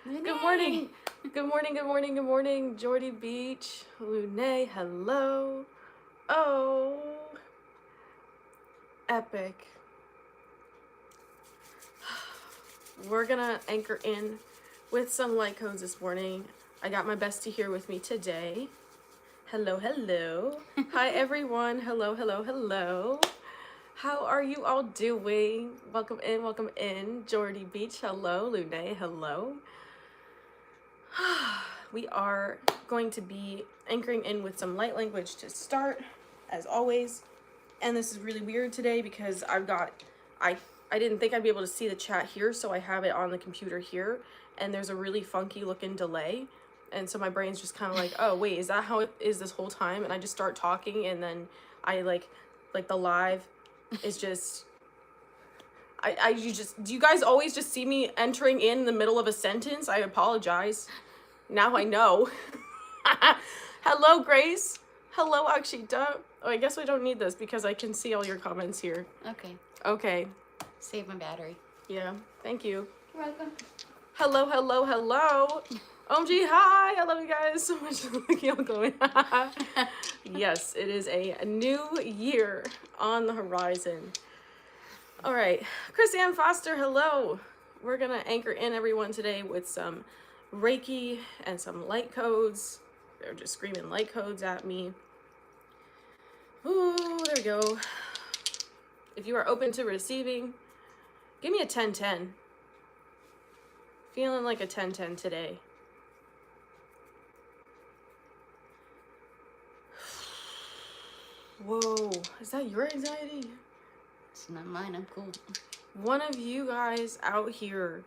Lune. Good morning. Good morning, good morning, good morning. Jordy Beach, Lune, hello. Oh, epic. We're gonna anchor in with some light codes this morning. I got my bestie here with me today. Hello, hello. Hi, everyone. Hello, hello, hello. How are you all doing? Welcome in, welcome in. Jordy Beach, hello. Lune, hello. We are going to be anchoring in with some light language to start, as always. And this is really weird today because I didn't think I'd be able to see the chat here, so I have it on the computer here, and there's a really funky looking delay. And so my brain's just kind of like, oh, wait, is that how it is this whole time? And I just start talking, and then I like the live is just, do you guys always just see me entering in the middle of a sentence? I apologize. Now I know. Hello, Grace. Hello, Akshita. Oh, I guess we don't need this because I can see all your comments here. Okay. Okay. Save my battery. Yeah. Thank you. You're welcome. Hello, hello, hello. OMG, hi. I love you guys so much. Look, y'all going. Yes, it is a new year on the horizon. All right. Chrisanne Foster, hello. We're going to anchor in everyone today with some Reiki and some light codes. They're just screaming light codes at me. Ooh, there we go. If you are open to receiving, give me a 10-10. Feeling like a 10-10 today. Whoa, is that your anxiety? It's not mine, I'm cool. One of you guys out here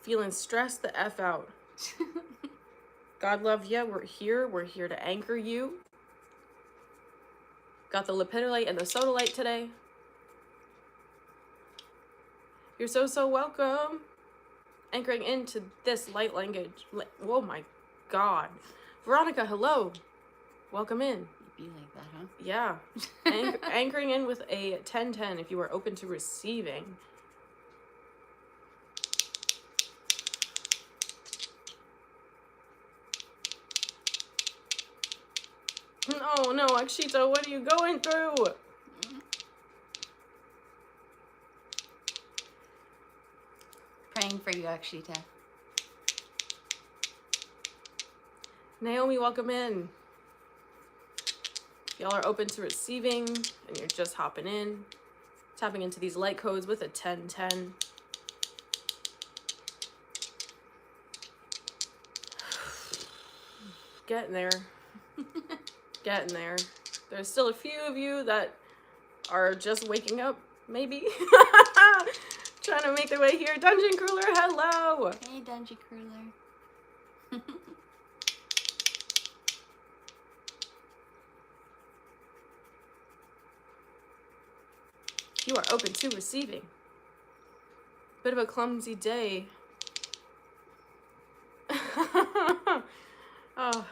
feeling stressed the F out. God love ya, we're here to anchor you. Got the lepidolite and the sodalite today. You're so welcome. Anchoring into this light language. Oh my God. Veronica, hello. Welcome in. You'd be like that, huh? Yeah. Anchoring in with a 10-10 if you are open to receiving. Oh no, Akshita, what are you going through? Praying for you, Akshita. Naomi, welcome in. Y'all are open to receiving and you're just hopping in. Tapping into these light codes with a 10-10. Getting there. Getting there. There's still a few of you that are just waking up, maybe. Trying to make their way here. Dungeon Cruiler, hello. Hey, Dungeon Cruiler. You are open to receiving. Bit of a clumsy day. Oh.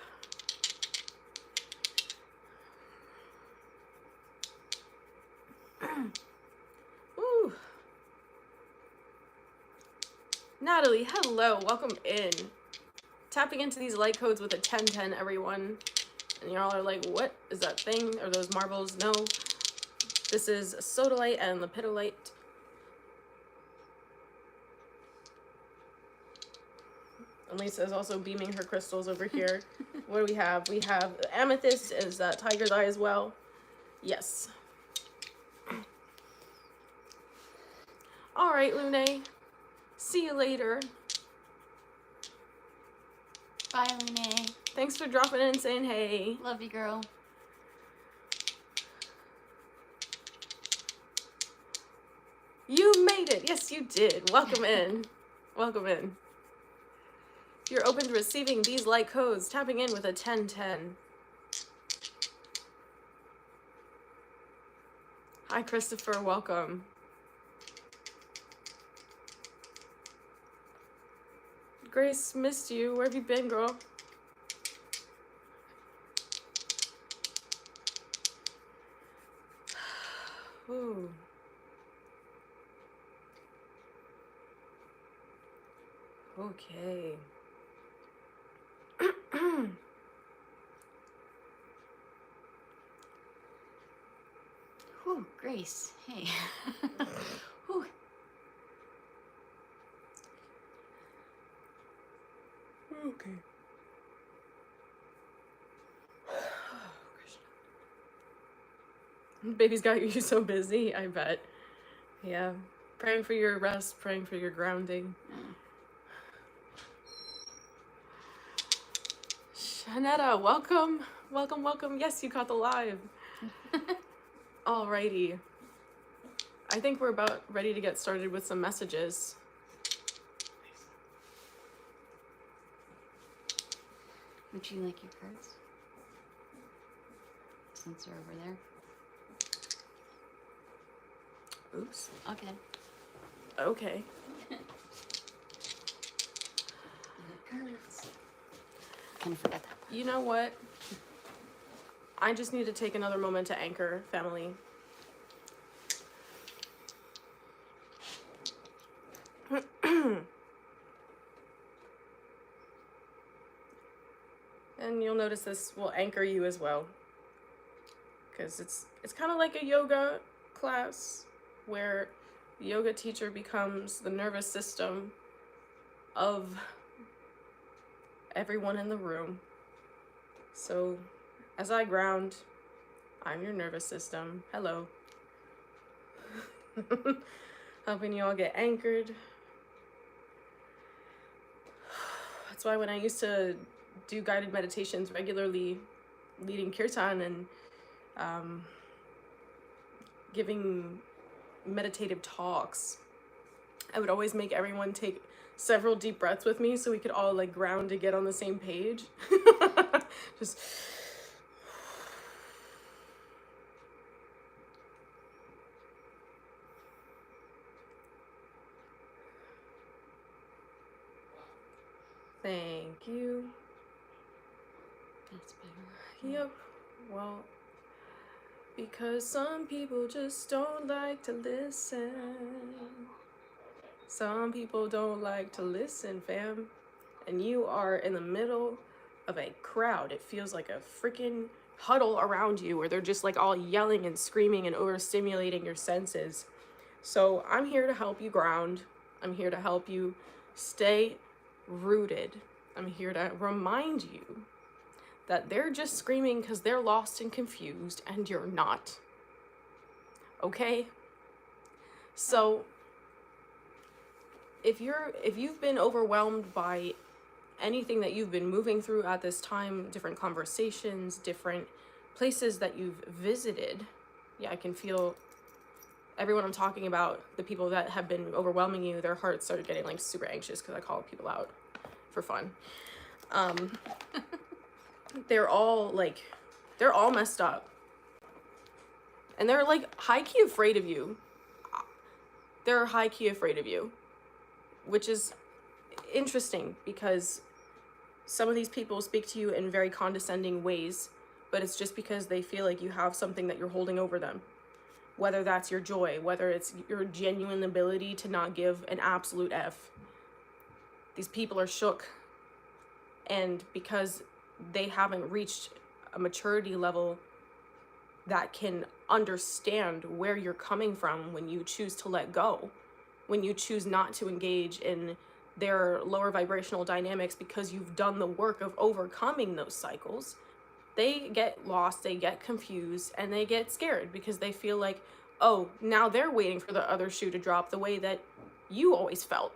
Ooh. Natalie, hello, welcome in. Tapping into these light codes with a 10-10, everyone. And y'all are like, what is that thing? Are those marbles? No. This is sodalite and lepidolite. And Lisa is also beaming her crystals over here. What do we have? We have amethyst. Is that tiger's eye as well? Yes. All right, Lune. See you later. Bye, Lune. Thanks for dropping in and saying hey. Love you, girl. You made it. Yes, you did. Welcome in. Welcome in. You're open to receiving these light codes, tapping in with a 10-10. Hi, Christopher. Welcome. Grace, missed you. Where have you been, girl? Ooh. Okay. Whew, Grace. Hey. Whew. Okay. Baby's got you so busy, I bet. Yeah. Praying for your rest, praying for your grounding. Shanetta, welcome. Welcome, welcome. Yes, you caught the live. Alrighty. I think we're about ready to get started with some messages. Would you like your cards? Since they're over there. Oops. Okay. Okay. Cards. Kind of forgot that part. You know what? I just need to take another moment to anchor, family. And you'll notice this will anchor you as well. Because it's kind of like a yoga class where the yoga teacher becomes the nervous system of everyone in the room. So as I ground, I'm your nervous system. Hello. Helping you all get anchored. That's why when I used to do guided meditations regularly, leading kirtan and giving meditative talks, I would always make everyone take several deep breaths with me so we could all like ground to get on the same page. Just thank you. That's better. Yep. Well, because some people just don't like to listen. Some people don't like to listen, fam. And you are in the middle of a crowd. It feels like a freaking huddle around you where they're just like all yelling and screaming and overstimulating your senses. So I'm here to help you ground. I'm here to help you stay rooted. I'm here to remind you that they're just screaming because they're lost and confused and you're not. Okay? So if you've been overwhelmed by anything that you've been moving through at this time, different conversations, different places that you've visited, yeah, I can feel everyone I'm talking about, the people that have been overwhelming you, their hearts are getting like super anxious because I call people out for fun. They're all messed up. And they're like high-key afraid of you. They're high-key afraid of you, which is interesting because some of these people speak to you in very condescending ways, but it's just because they feel like you have something that you're holding over them. Whether that's your joy, whether it's your genuine ability to not give an absolute F. These people are shook. And because they haven't reached a maturity level that can understand where you're coming from when you choose to let go, when you choose not to engage in their lower vibrational dynamics because you've done the work of overcoming those cycles, they get lost, they get confused, and they get scared because they feel like, oh, now they're waiting for the other shoe to drop the way that you always felt.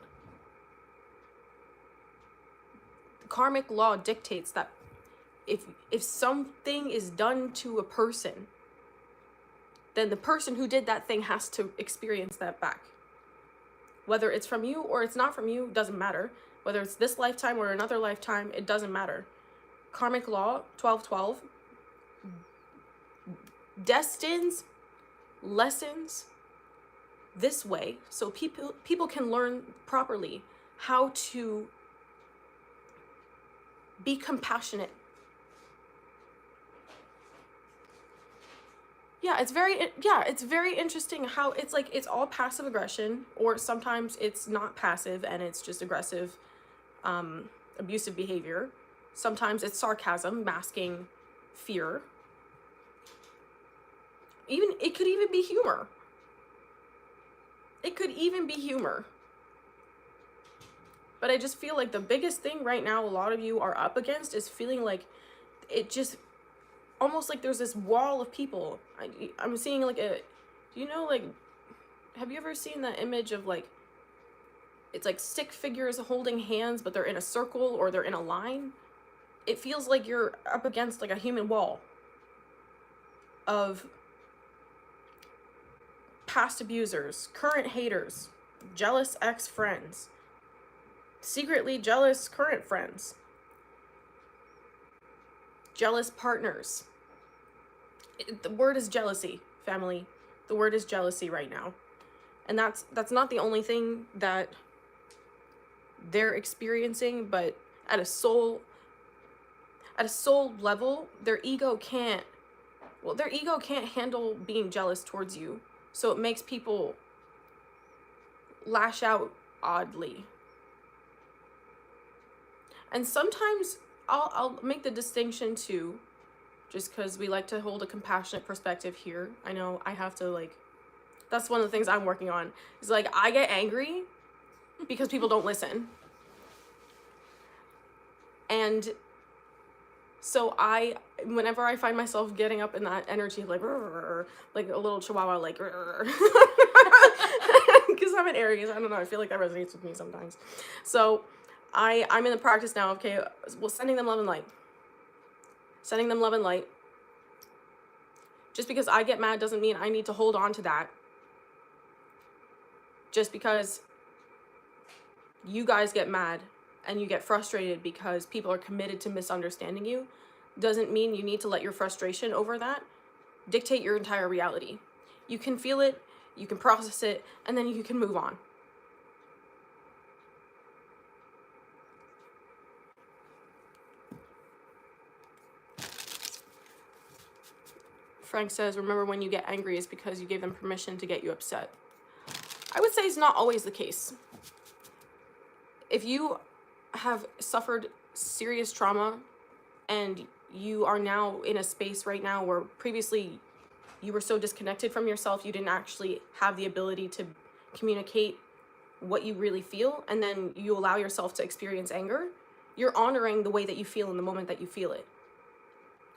Karmic law dictates that if something is done to a person, then the person who did that thing has to experience that back. Whether it's from you or it's not from you, doesn't matter. Whether it's this lifetime or another lifetime, it doesn't matter. Karmic law, 1212, destines lessons this way so people can learn properly how to be compassionate. It's very interesting how it's like it's all passive aggression, or sometimes it's not passive and it's just aggressive abusive behavior. Sometimes it's sarcasm masking fear. It could even be humor. It could even be humor. But I just feel like the biggest thing right now a lot of you are up against is feeling like it just almost like there's this wall of people. I'm seeing like like, have you ever seen that image of like, it's like stick figures holding hands, but they're in a circle or they're in a line? It feels like you're up against like a human wall of past abusers, current haters, jealous ex-friends, secretly jealous current friends, jealous partners. The word is jealousy, family. The word is jealousy right now. And that's not the only thing that they're experiencing, but at a soul level, their ego can't handle being jealous towards you. So it makes people lash out oddly. And sometimes I'll make the distinction too, just because we like to hold a compassionate perspective here. I know I have to, like, that's one of the things I'm working on. Is like, I get angry because people don't listen. And so whenever I find myself getting up in that energy, like a little chihuahua, like, because I'm an Aries, I don't know, I feel like that resonates with me sometimes. So I'm in the practice now, okay, well, sending them love and light. Sending them love and light. Just because I get mad doesn't mean I need to hold on to that. Just because you guys get mad and you get frustrated because people are committed to misunderstanding you doesn't mean you need to let your frustration over that dictate your entire reality. You can feel it, you can process it, and then you can move on. Frank says, remember when you get angry is because you gave them permission to get you upset. I would say it's not always the case. If you have suffered serious trauma and you are now in a space right now where previously you were so disconnected from yourself, you didn't actually have the ability to communicate what you really feel, and then you allow yourself to experience anger, you're honoring the way that you feel in the moment that you feel it.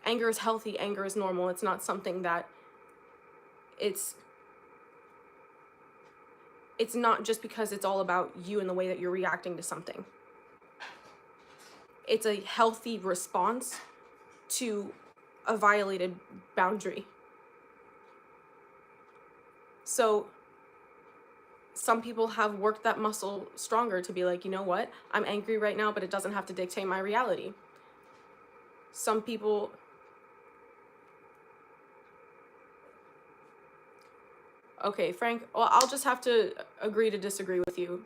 Anger is healthy, anger is normal. It's not something that it's not just because it's all about you and the way that you're reacting to something. It's a healthy response to a violated boundary. So some people have worked that muscle stronger to be like, you know what? I'm angry right now, but it doesn't have to dictate my reality. Some people... Okay, Frank, well, I'll just have to agree to disagree with you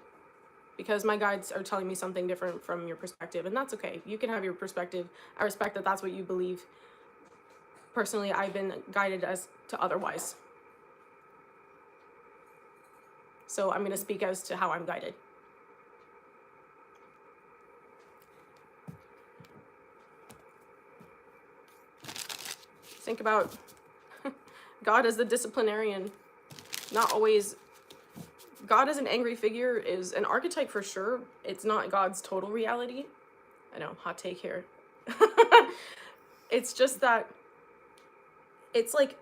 because my guides are telling me something different from your perspective, and that's okay. You can have your perspective. I respect that that's what you believe. Personally, I've been guided as to otherwise. So I'm going to speak as to how I'm guided. Think about God as the disciplinarian. Not always. God as an angry figure is an archetype for sure. It's not God's total reality. I know, hot take here. It's just that it's like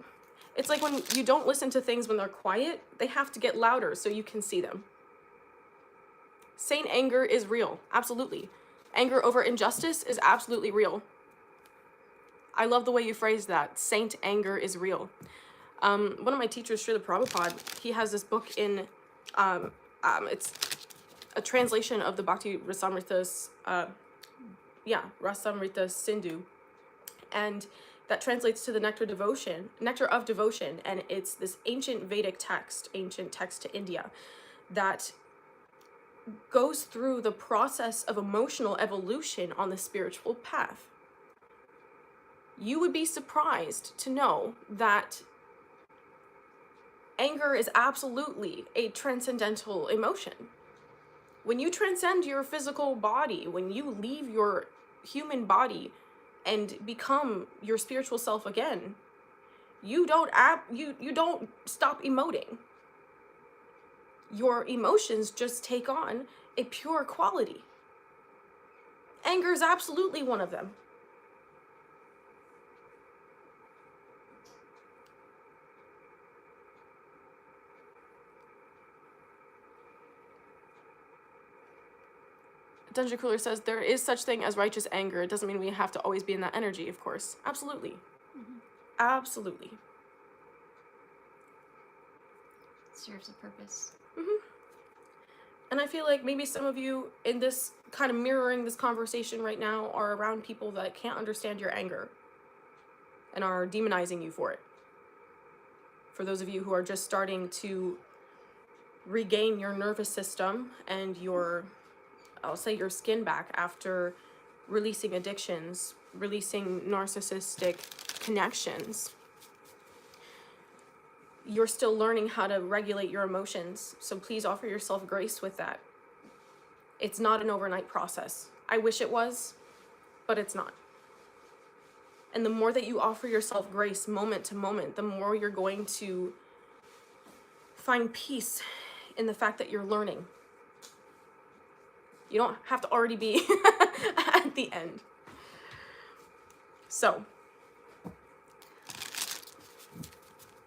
when you don't listen to things when they're quiet, they have to get louder so you can see them. Saint anger is real, absolutely. Anger over injustice is absolutely real. I love the way you phrased that. Saint anger is real. One of my teachers, Srila Prabhupada, he has this book in, it's a translation of the Bhakti Rasamrita, Rasamrita Sindhu, and that translates to the Nectar of Devotion, and it's this ancient Vedic text, ancient text to India, that goes through the process of emotional evolution on the spiritual path. You would be surprised to know that anger is absolutely a transcendental emotion. When you transcend your physical body, when you leave your human body and become your spiritual self again, you don't stop emoting. Your emotions just take on a pure quality. Anger is absolutely one of them. Dungeon Cooler says there is such thing as righteous anger. It doesn't mean we have to always be in that energy, of course. Absolutely. Absolutely. Serves a purpose. And I feel like maybe some of you in this kind of mirroring this conversation right now are around people that can't understand your anger and are demonizing you for it. For those of you who are just starting to regain your nervous system and your, I'll say, your skin back after releasing addictions, releasing narcissistic connections, you're still learning how to regulate your emotions. So please offer yourself grace with that. It's not an overnight process. I wish it was, but it's not. And the more that you offer yourself grace moment to moment, the more you're going to find peace in the fact that you're learning. You don't have to already be at the end. So,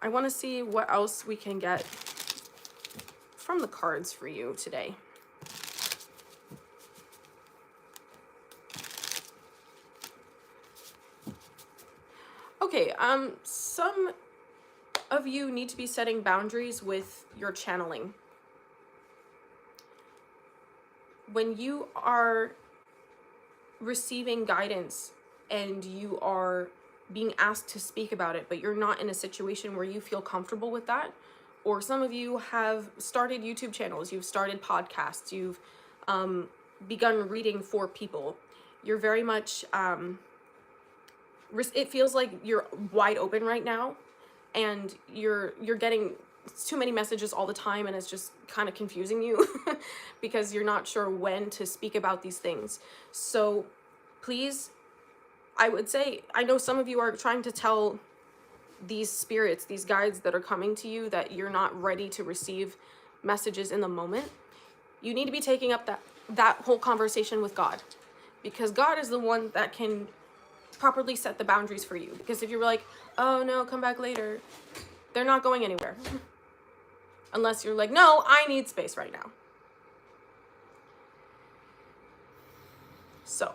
I want to see what else we can get from the cards for you today. Okay, some of you need to be setting boundaries with your channeling. When you are receiving guidance and you are being asked to speak about it, but you're not in a situation where you feel comfortable with that, or some of you have started YouTube channels, you've started podcasts, you've begun reading for people, you're very much, it feels like you're wide open right now, and you're getting too many messages all the time, and it's just kind of confusing you because you're not sure when to speak about these things. So please, I would say, I know some of you are trying to tell these spirits, these guides that are coming to you, that you're not ready to receive messages in the moment. You need to be taking up that whole conversation with God, because God is the one that can properly set the boundaries for you. Because if you're like, oh no, come back later, they're not going anywhere. Unless you're like, no, I need space right now. So,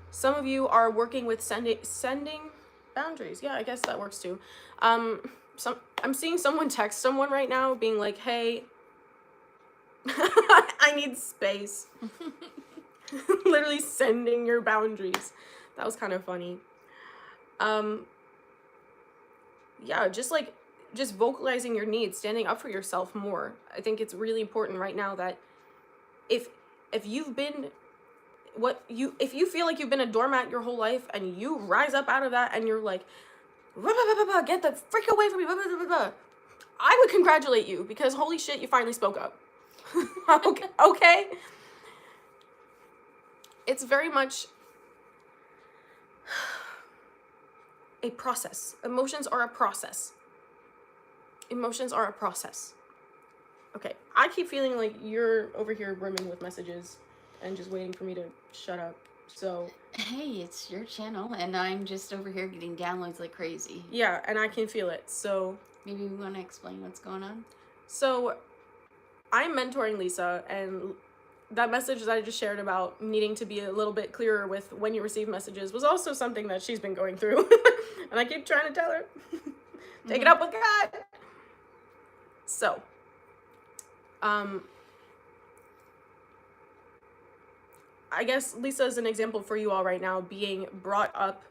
some of you are working with sending boundaries. Yeah, I guess that works too. I'm seeing someone text someone right now being like, hey, I need space. Literally sending your boundaries. That was kind of funny. Yeah, just vocalizing your needs, standing up for yourself more. I think it's really important right now that if you've been if you feel like you've been a doormat your whole life and you rise up out of that and you're like, get the frick away from me, I would congratulate you, because holy shit, you finally spoke up. Okay? It's very much a process. Emotions are a process. Emotions are a process. Okay, I keep feeling like you're over here brimming with messages and just waiting for me to shut up. So, hey, it's your channel, and I'm just over here getting downloads like crazy. Yeah, and I can feel it. So maybe we want to explain what's going on. So, I'm mentoring Lisa, and that message that I just shared about needing to be a little bit clearer with when you receive messages was also something that she's been going through. And I keep trying to tell her, take it up with God. So, I guess Lisa is an example for you all right now, being brought up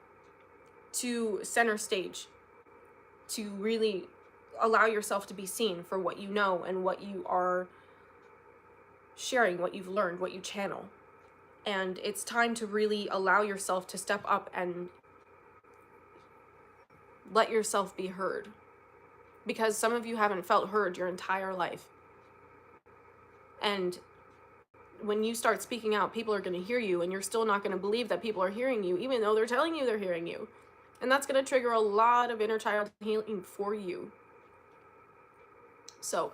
to center stage to really allow yourself to be seen for what you know and what you are sharing, what you've learned, what you channel. And it's time to really allow yourself to step up and let yourself be heard. Because some of you haven't felt heard your entire life. And when you start speaking out, people are going to hear you, and you're still not going to believe that people are hearing you, even though they're telling you they're hearing you. And that's going to trigger a lot of inner child healing for you. So,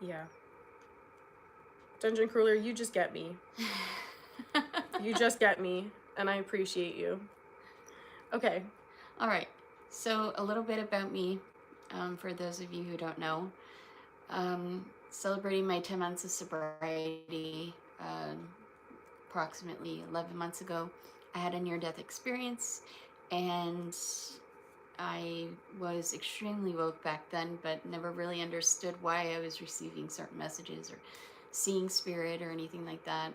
yeah. Dungeon Crueler, you just get me. You just get me, and I appreciate you. Okay. All right. So a little bit about me, for those of you who don't know. Celebrating my 10 months of sobriety, approximately 11 months ago. I had a near-death experience, and I was extremely woke back then, but never really understood why I was receiving certain messages or seeing spirit or anything like that.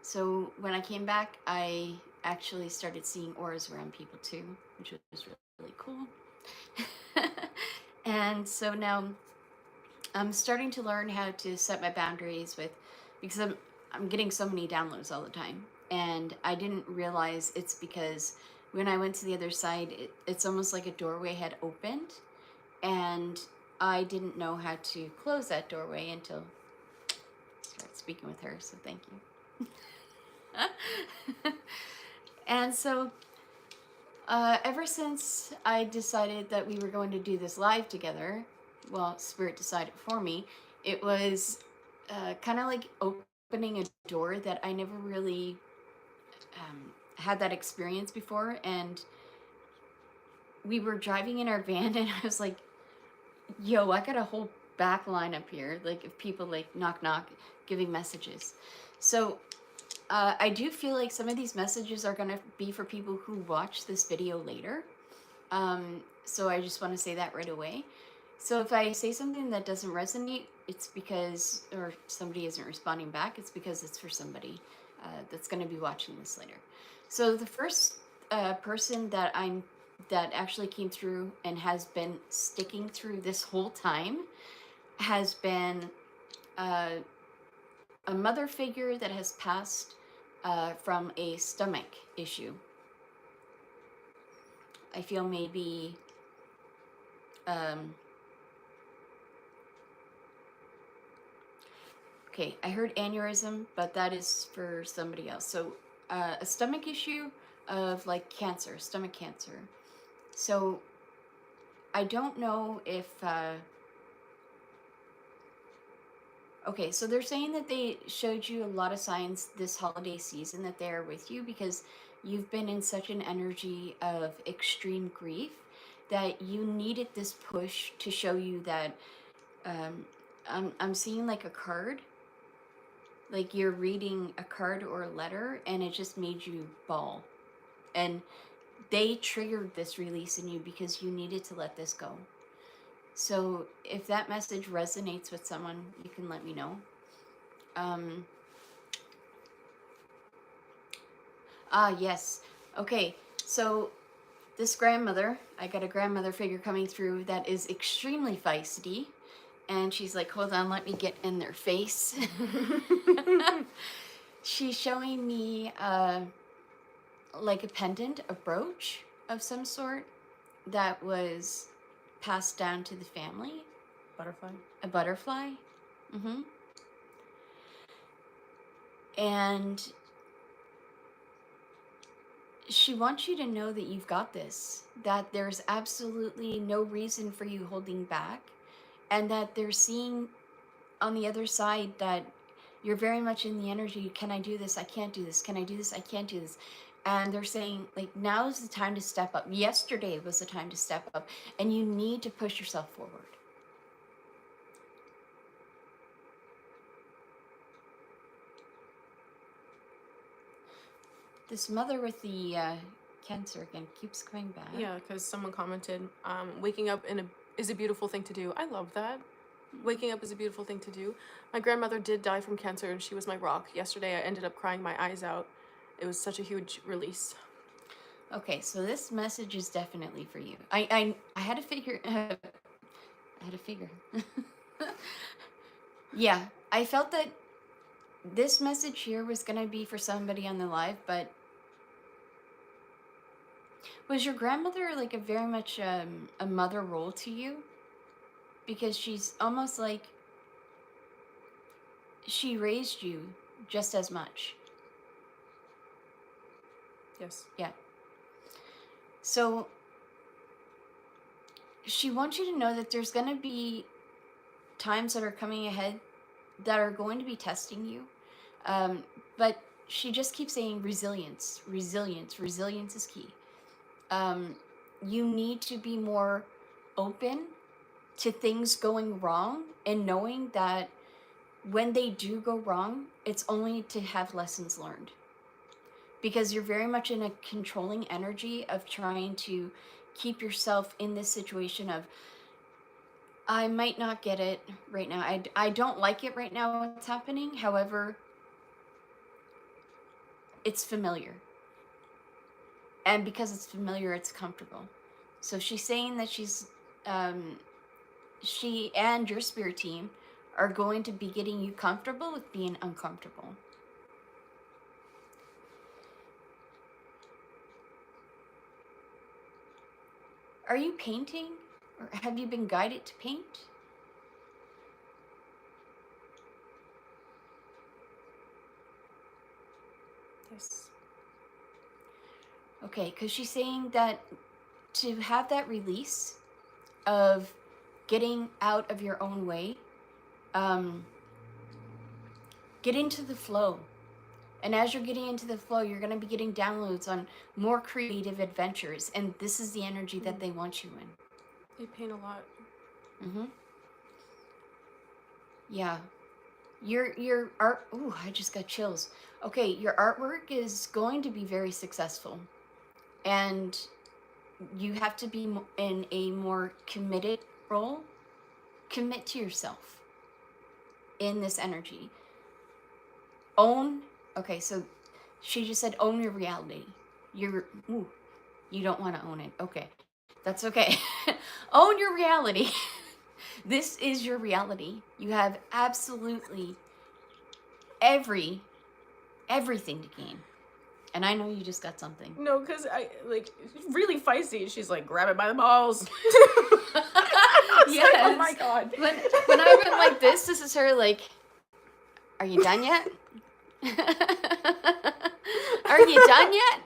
So when I came back, I actually started seeing auras around people too, which was really cool. And so now I'm starting to learn how to set my boundaries because I'm getting so many downloads all the time, and I didn't realize it's because when I went to the other side, it's almost like a doorway had opened, and I didn't know how to close that doorway until I started speaking with her. So thank you. And so ever since I decided that we were going to do this live together, well, Spirit decided for me, it was kind of like opening a door that I never really had that experience before. And we were driving in our van, and I was like, yo, I got a whole back line up here, like, of people like knock knock giving messages. So I do feel like some of these messages are going to be for people who watch this video later. So I just want to say that right away. So if I say something that doesn't resonate, it's because, or somebody isn't responding back, it's because it's for somebody that's going to be watching this later. So the first person that actually came through and has been sticking through this whole time has been a mother figure that has passed from a stomach issue. I feel maybe okay, I heard aneurysm, but that is for somebody else. So a stomach issue of like cancer, stomach cancer. So I don't know if okay, so they're saying that they showed you a lot of signs this holiday season that they're with you because you've been in such an energy of extreme grief that you needed this push to show you that I'm seeing like a card, like you're reading a card or a letter, and it just made you bawl. And they triggered this release in you because you needed to let this go. So if that message resonates with someone, you can let me know. Yes. Okay, so this grandmother, I got a grandmother figure coming through that is extremely feisty. And she's like, hold on, let me get in their face. She's showing me like a pendant, a brooch of some sort that was passed down to the family. Butterfly? A butterfly. Mm-hmm. And she wants you to know that you've got this, that there's absolutely no reason for you holding back, and that they're seeing on the other side that you're very much in the energy, can I do this? I can't do this. Can I do this? I can't do this. And they're saying, like, now is the time to step up. Yesterday was the time to step up, and you need to push yourself forward. This mother with the cancer again keeps coming back. Yeah, because someone commented, waking up is a beautiful thing to do. I love that. Waking up is a beautiful thing to do. My grandmother did die from cancer, and she was my rock. Yesterday, I ended up crying my eyes out. It was such a huge release. Okay, so this message is definitely for you. I had to figure. I had to figure. Yeah, I felt that this message here was gonna be for somebody on the live, but was your grandmother like a very much a mother role to you? because she's almost like she raised you just as much. Yes. Yeah. So she wants you to know that there's going to be times that are coming ahead that are going to be testing you. But she just keeps saying resilience, resilience, resilience is key. You need to be more open to things going wrong and knowing that when they do go wrong, it's only to have lessons learned. Because you're very much in a controlling energy of trying to keep yourself in this situation of, I might not get it right now. I don't like it right now what's happening. However, it's familiar. And because it's familiar, it's comfortable. So she's saying that she and your spirit team are going to be getting you comfortable with being uncomfortable. Are you painting? Or have you been guided to paint? Yes. Okay, because she's saying that to have that release of getting out of your own way, get into the flow. And as you're getting into the flow, you're going to be getting downloads on more creative adventures. And this is the energy that they want you in. They paint a lot. Mm-hmm. Yeah. Your art, ooh, I just got chills. Okay, your artwork is going to be very successful. And you have to be in a more committed role. Commit to yourself in this energy. Okay, so she just said own your reality. You don't want to own it. Okay, that's okay. Own your reality. This is your reality. You have absolutely everything to gain. And I know you just got something. No, because I, like, really feisty. She's like, grab it by the balls. Yes. Like, oh my God. When I went like this is her like, are you done yet? Are you done yet?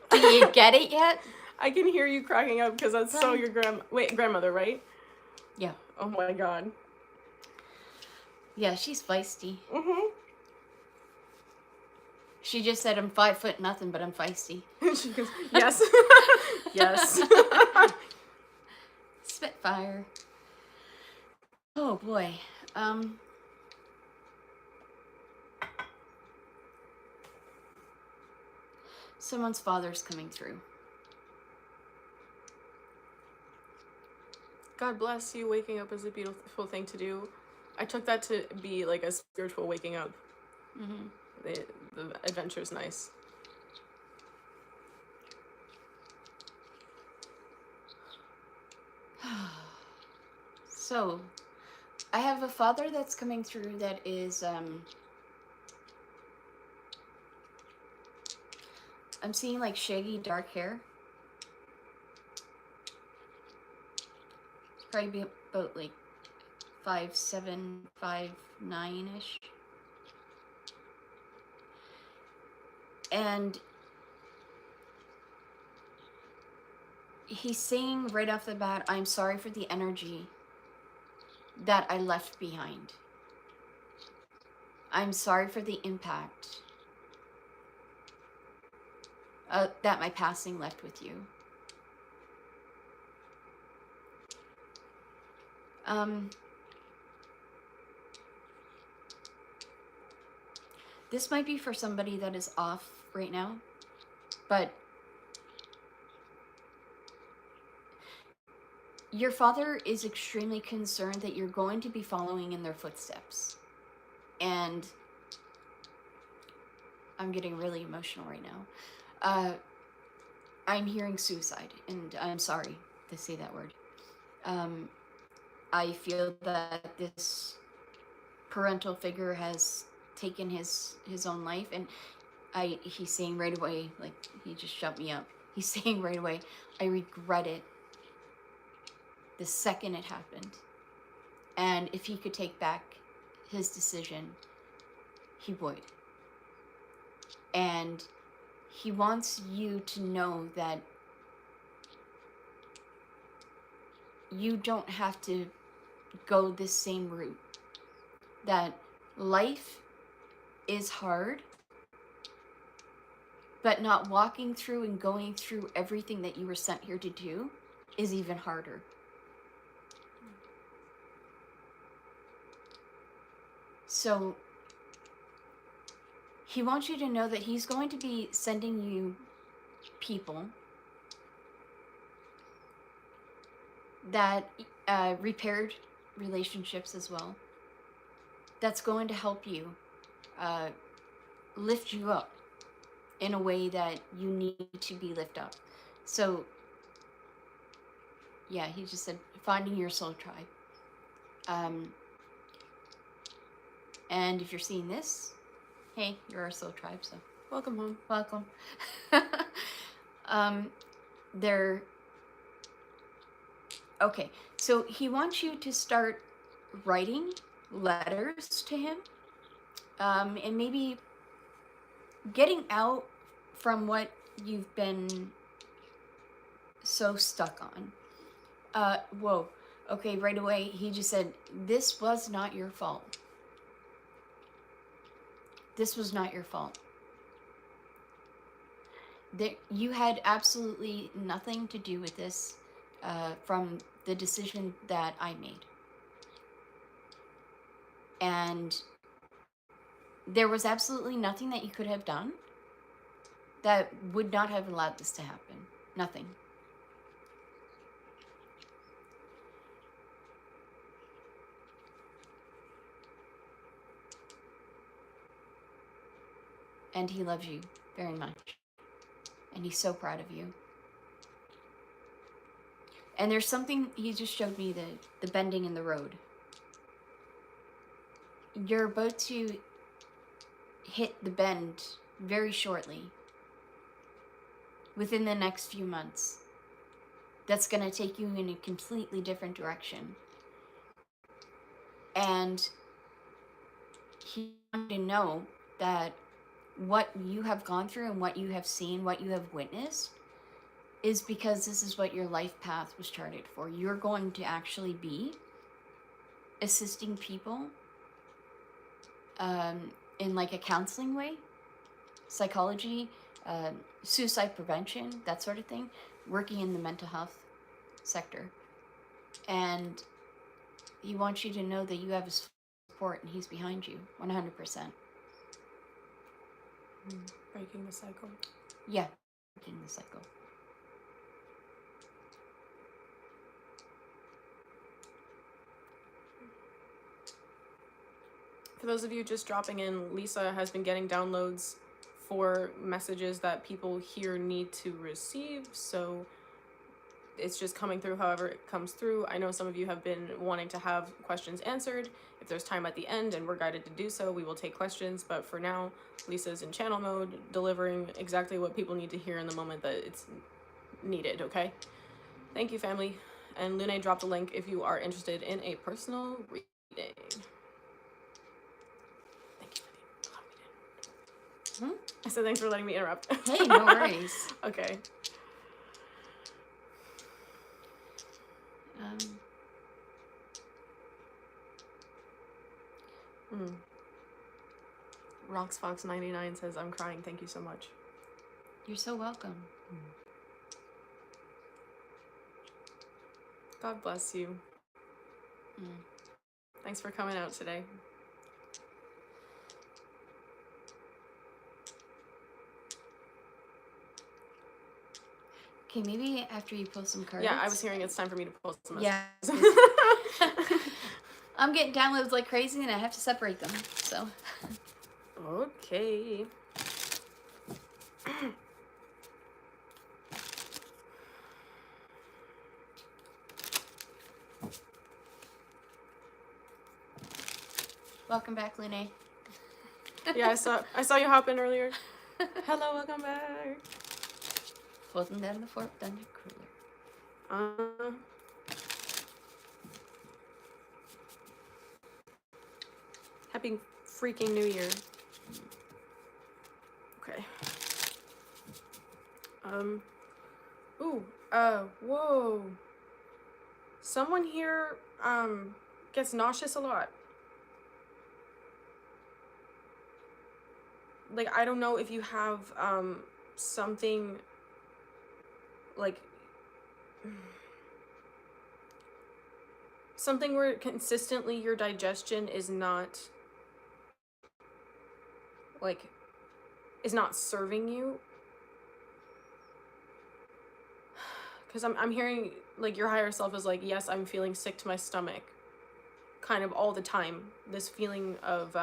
Do you get it yet? I can hear you cracking up because that's so your grandmother, right? Yeah. Oh my God. Yeah, she's feisty. Mm-hmm. She just said, I'm 5 foot nothing, but I'm feisty. She goes, yes. Yes. Spitfire. Oh boy. Someone's father's coming through. God bless you. Waking up is a beautiful thing to do. I took that to be like a spiritual waking up. Mm-hmm. The adventure's nice. So, I have a father that's coming through that is, I'm seeing like shaggy dark hair. Probably be about like 5'7", 5'9"-ish. And he's saying right off the bat, I'm sorry for the energy that I left behind. I'm sorry for the impact that my passing left with you. This might be for somebody that is off right now, but your father is extremely concerned that you're going to be following in their footsteps. And I'm getting really emotional right now. I'm hearing suicide, and I'm sorry to say that word. I feel that this parental figure has taken his own life, and he's saying right away, like, he just shut me up. He's saying right away, I regret it the second it happened. And if he could take back his decision, he would. And he wants you to know that you don't have to go this same route. That life is hard, but not walking through and going through everything that you were sent here to do is even harder. So he wants you to know that he's going to be sending you people that repaired relationships as well. That's going to help you lift you up in a way that you need to be lifted up. So yeah, he just said finding your soul tribe. And if you're seeing this, hey, you're our soul tribe, so Welcome home. welcome. They're okay. So he wants you to start writing letters to him, and maybe getting out from what you've been so stuck on. Whoa. Okay, right away, he just said, this was not your fault. This was not your fault. You had absolutely nothing to do with this from the decision that I made. And there was absolutely nothing that you could have done that would not have allowed this to happen. Nothing. And he loves you very much. And he's so proud of you. And there's something, he just showed me the bending in the road. You're about to hit the bend very shortly. Within the next few months. That's going to take you in a completely different direction. And he wanted to know that what you have gone through and what you have seen, what you have witnessed, is because this is what your life path was charted for. You're going to actually be assisting people in like a counseling way, psychology, suicide prevention, that sort of thing, working in the mental health sector. And he wants you to know that you have his support and he's behind you 100%. Breaking the cycle. Yeah, breaking the cycle. For those of you just dropping in, Lisa has been getting downloads for messages that people here need to receive, so it's just coming through however it comes through. I know some of you have been wanting to have questions answered. If there's time at the end and we're guided to do so, we will take questions, but for now, Lisa's in channel mode, delivering exactly what people need to hear in the moment that it's needed, okay? Thank you, family. And Lune dropped a link if you are interested in a personal reading. Thank you, Lydia. I said thanks for letting me interrupt. Hey, no worries. Okay. RoxFox99 says, I'm crying, thank you so much. You're so welcome. God bless you. Thanks for coming out today. Okay, maybe after you pull some cards. Yeah, I was hearing it's time for me to pull some Yeah. I'm getting downloads like crazy and I have to separate them, so. Okay. Welcome back, Lune. Yeah, I saw you hop in earlier. Hello, welcome back. Holding down the fork, then the cooler. Happy freaking New Year. Okay. Whoa. Someone here, gets nauseous a lot. Like, I don't know if you have, something, like, something where consistently your digestion is not, like, is not serving you. Because I'm hearing, like, your higher self is like, yes, I'm feeling sick to my stomach. Kind of all the time. This feeling of,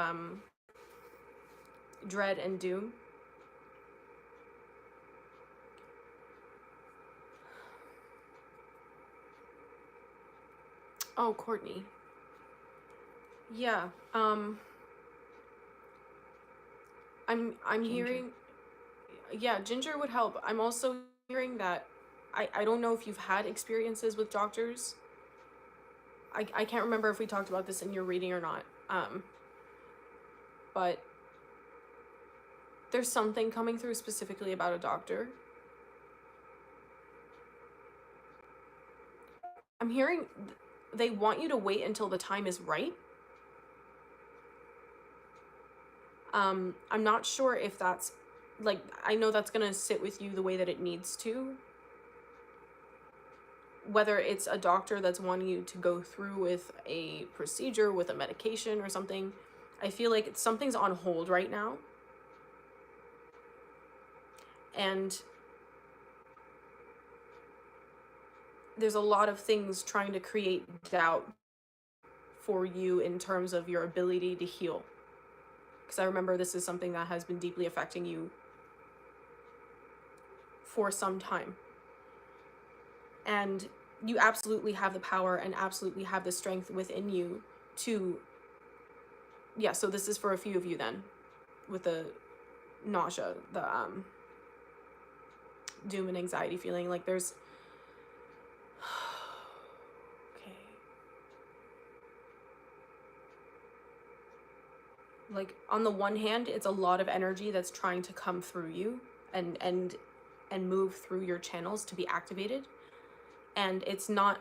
dread and doom. Oh, Courtney. Yeah, I'm Ginger. hearing, yeah, ginger would help. I'm also hearing that I don't know if you've had experiences with doctors. I can't remember if we talked about this in your reading or not. But there's something coming through specifically about a doctor. I'm hearing they want you to wait until the time is right. I'm not sure if that's, like, I know that's gonna sit with you the way that it needs to. Whether it's a doctor that's wanting you to go through with a procedure, with a medication or something, I feel like something's on hold right now. And there's a lot of things trying to create doubt for you in terms of your ability to heal. Because I remember this is something that has been deeply affecting you for some time. And you absolutely have the power and absolutely have the strength within you to, yeah, so this is for a few of you then, with the nausea, the doom and anxiety feeling. Like, there's, okay, like, on the one hand, it's a lot of energy that's trying to come through you and move through your channels to be activated, and it's not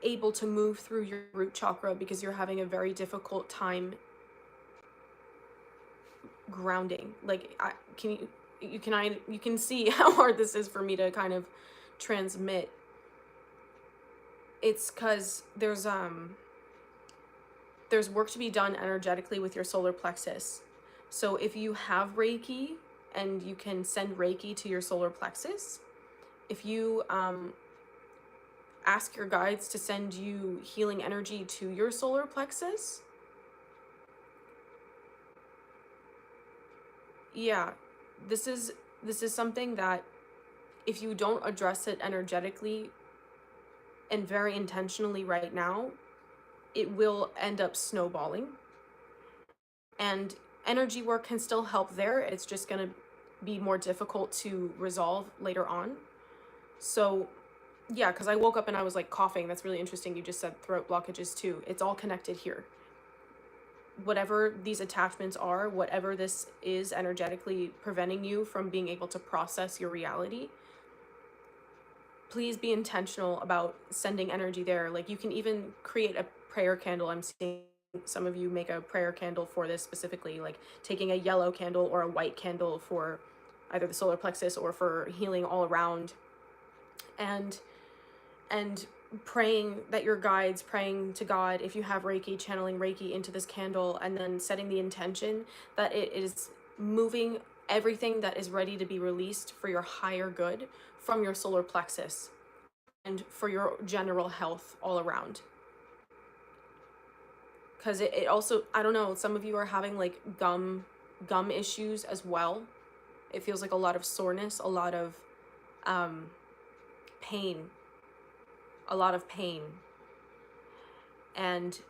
able to move through your root chakra because you're having a very difficult time grounding. Like, you can see how hard this is for me to kind of transmit. It's because there's work to be done energetically with your solar plexus. So if you have Reiki and you can send Reiki to your solar plexus, if you ask your guides to send you healing energy to your solar plexus, yeah, this is something that if you don't address it energetically and very intentionally right now, it will end up snowballing. And energy work can still help there. It's just going to be more difficult to resolve later on. So yeah, because I woke up and I was like coughing. That's really interesting. You just said throat blockages too. It's all connected here. Whatever these attachments are, whatever this is energetically preventing you from being able to process your reality, please be intentional about sending energy there. Like, you can even create a prayer candle. I'm seeing some of you make a prayer candle for this specifically, like taking a yellow candle or a white candle for either the solar plexus or for healing all around, and praying that your guides, praying to God, if you have Reiki, channeling Reiki into this candle, and then setting the intention that it is moving everything that is ready to be released for your higher good from your solar plexus and for your general health all around. Because it also, I don't know, some of you are having like gum issues as well. It feels like a lot of soreness, a lot of pain, and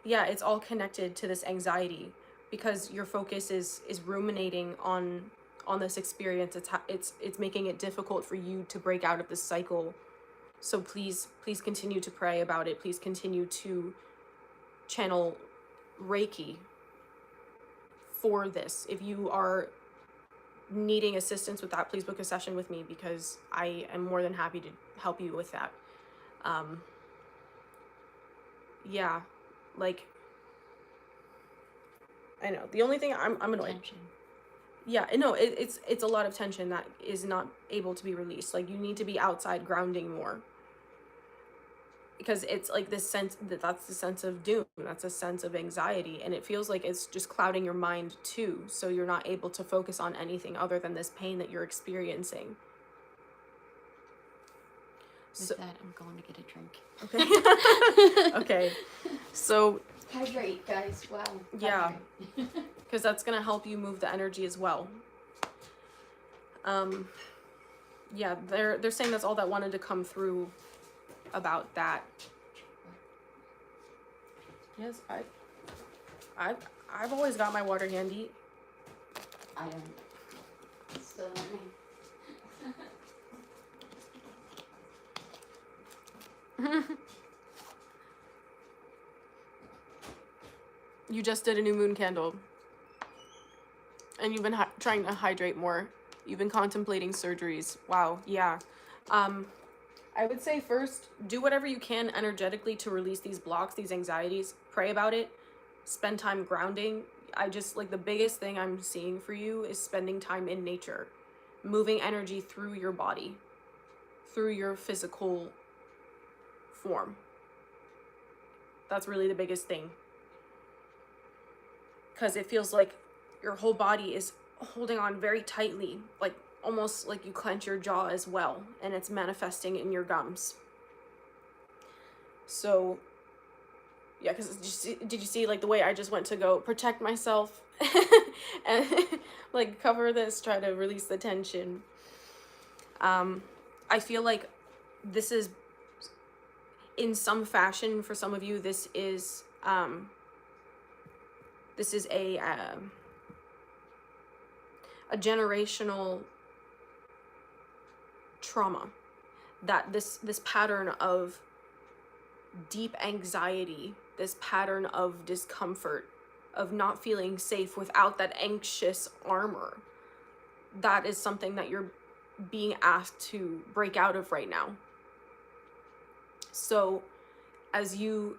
yeah, it's all connected to this anxiety because your focus is ruminating on this experience. It's making it difficult for you to break out of this cycle So please continue to pray about it. Please continue to channel Reiki for this. If you are needing assistance with that, please book a session with me, because I am more than happy to help you with that. Yeah, like, I know the only thing I'm annoyed. Tension. Yeah, no, it's a lot of tension that is not able to be released. Like, you need to be outside grounding more, because it's like this sense that's the sense of doom, that's a sense of anxiety, and it feels like it's just clouding your mind too, so you're not able to focus on anything other than this pain that you're experiencing. With that, I'm going to get a drink. Okay. Okay. So hydrate, guys. Wow. Yeah. Because that's gonna help you move the energy as well. Yeah, they're saying that's all that wanted to come through about that. Yes, I've always got my water handy. I don't. Still learning. You just did a new moon candle, and you've been trying to hydrate more. You've been contemplating surgeries. Wow. Yeah. I would say first, do whatever you can energetically to release these blocks, these anxieties. Pray about it. Spend time grounding. I just, like, the biggest thing I'm seeing for you is spending time in nature, moving energy through your body, through your physical form. That's really the biggest thing. Because it feels like your whole body is holding on very tightly, like almost like you clench your jaw as well, and it's manifesting in your gums. So yeah, because did you see like the way I just went to go protect myself and like cover this, try to release the tension. I feel like this is, in some fashion, for some of you, this is a generational trauma, that this pattern of deep anxiety, this pattern of discomfort, of not feeling safe without that anxious armor, that is something that you're being asked to break out of right now. So as you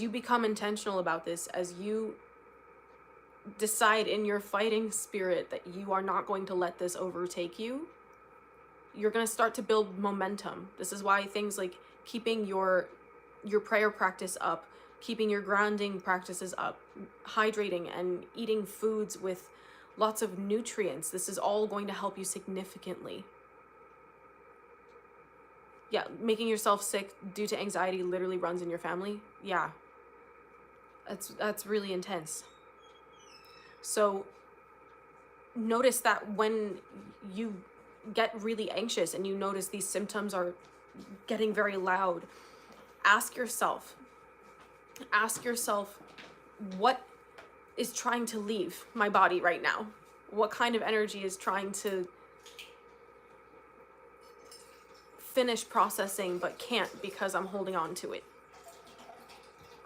become intentional about this, as you decide in your fighting spirit that you are not going to let this overtake you, you're going to start to build momentum. This is why things like keeping your prayer practice up, keeping your grounding practices up, hydrating and eating foods with lots of nutrients, this is all going to help you significantly. Yeah, making yourself sick due to anxiety literally runs in your family. Yeah, that's really intense. So notice that when you get really anxious and you notice these symptoms are getting very loud, ask yourself, what is trying to leave my body right now? What kind of energy is trying to finish processing but can't because I'm holding on to it?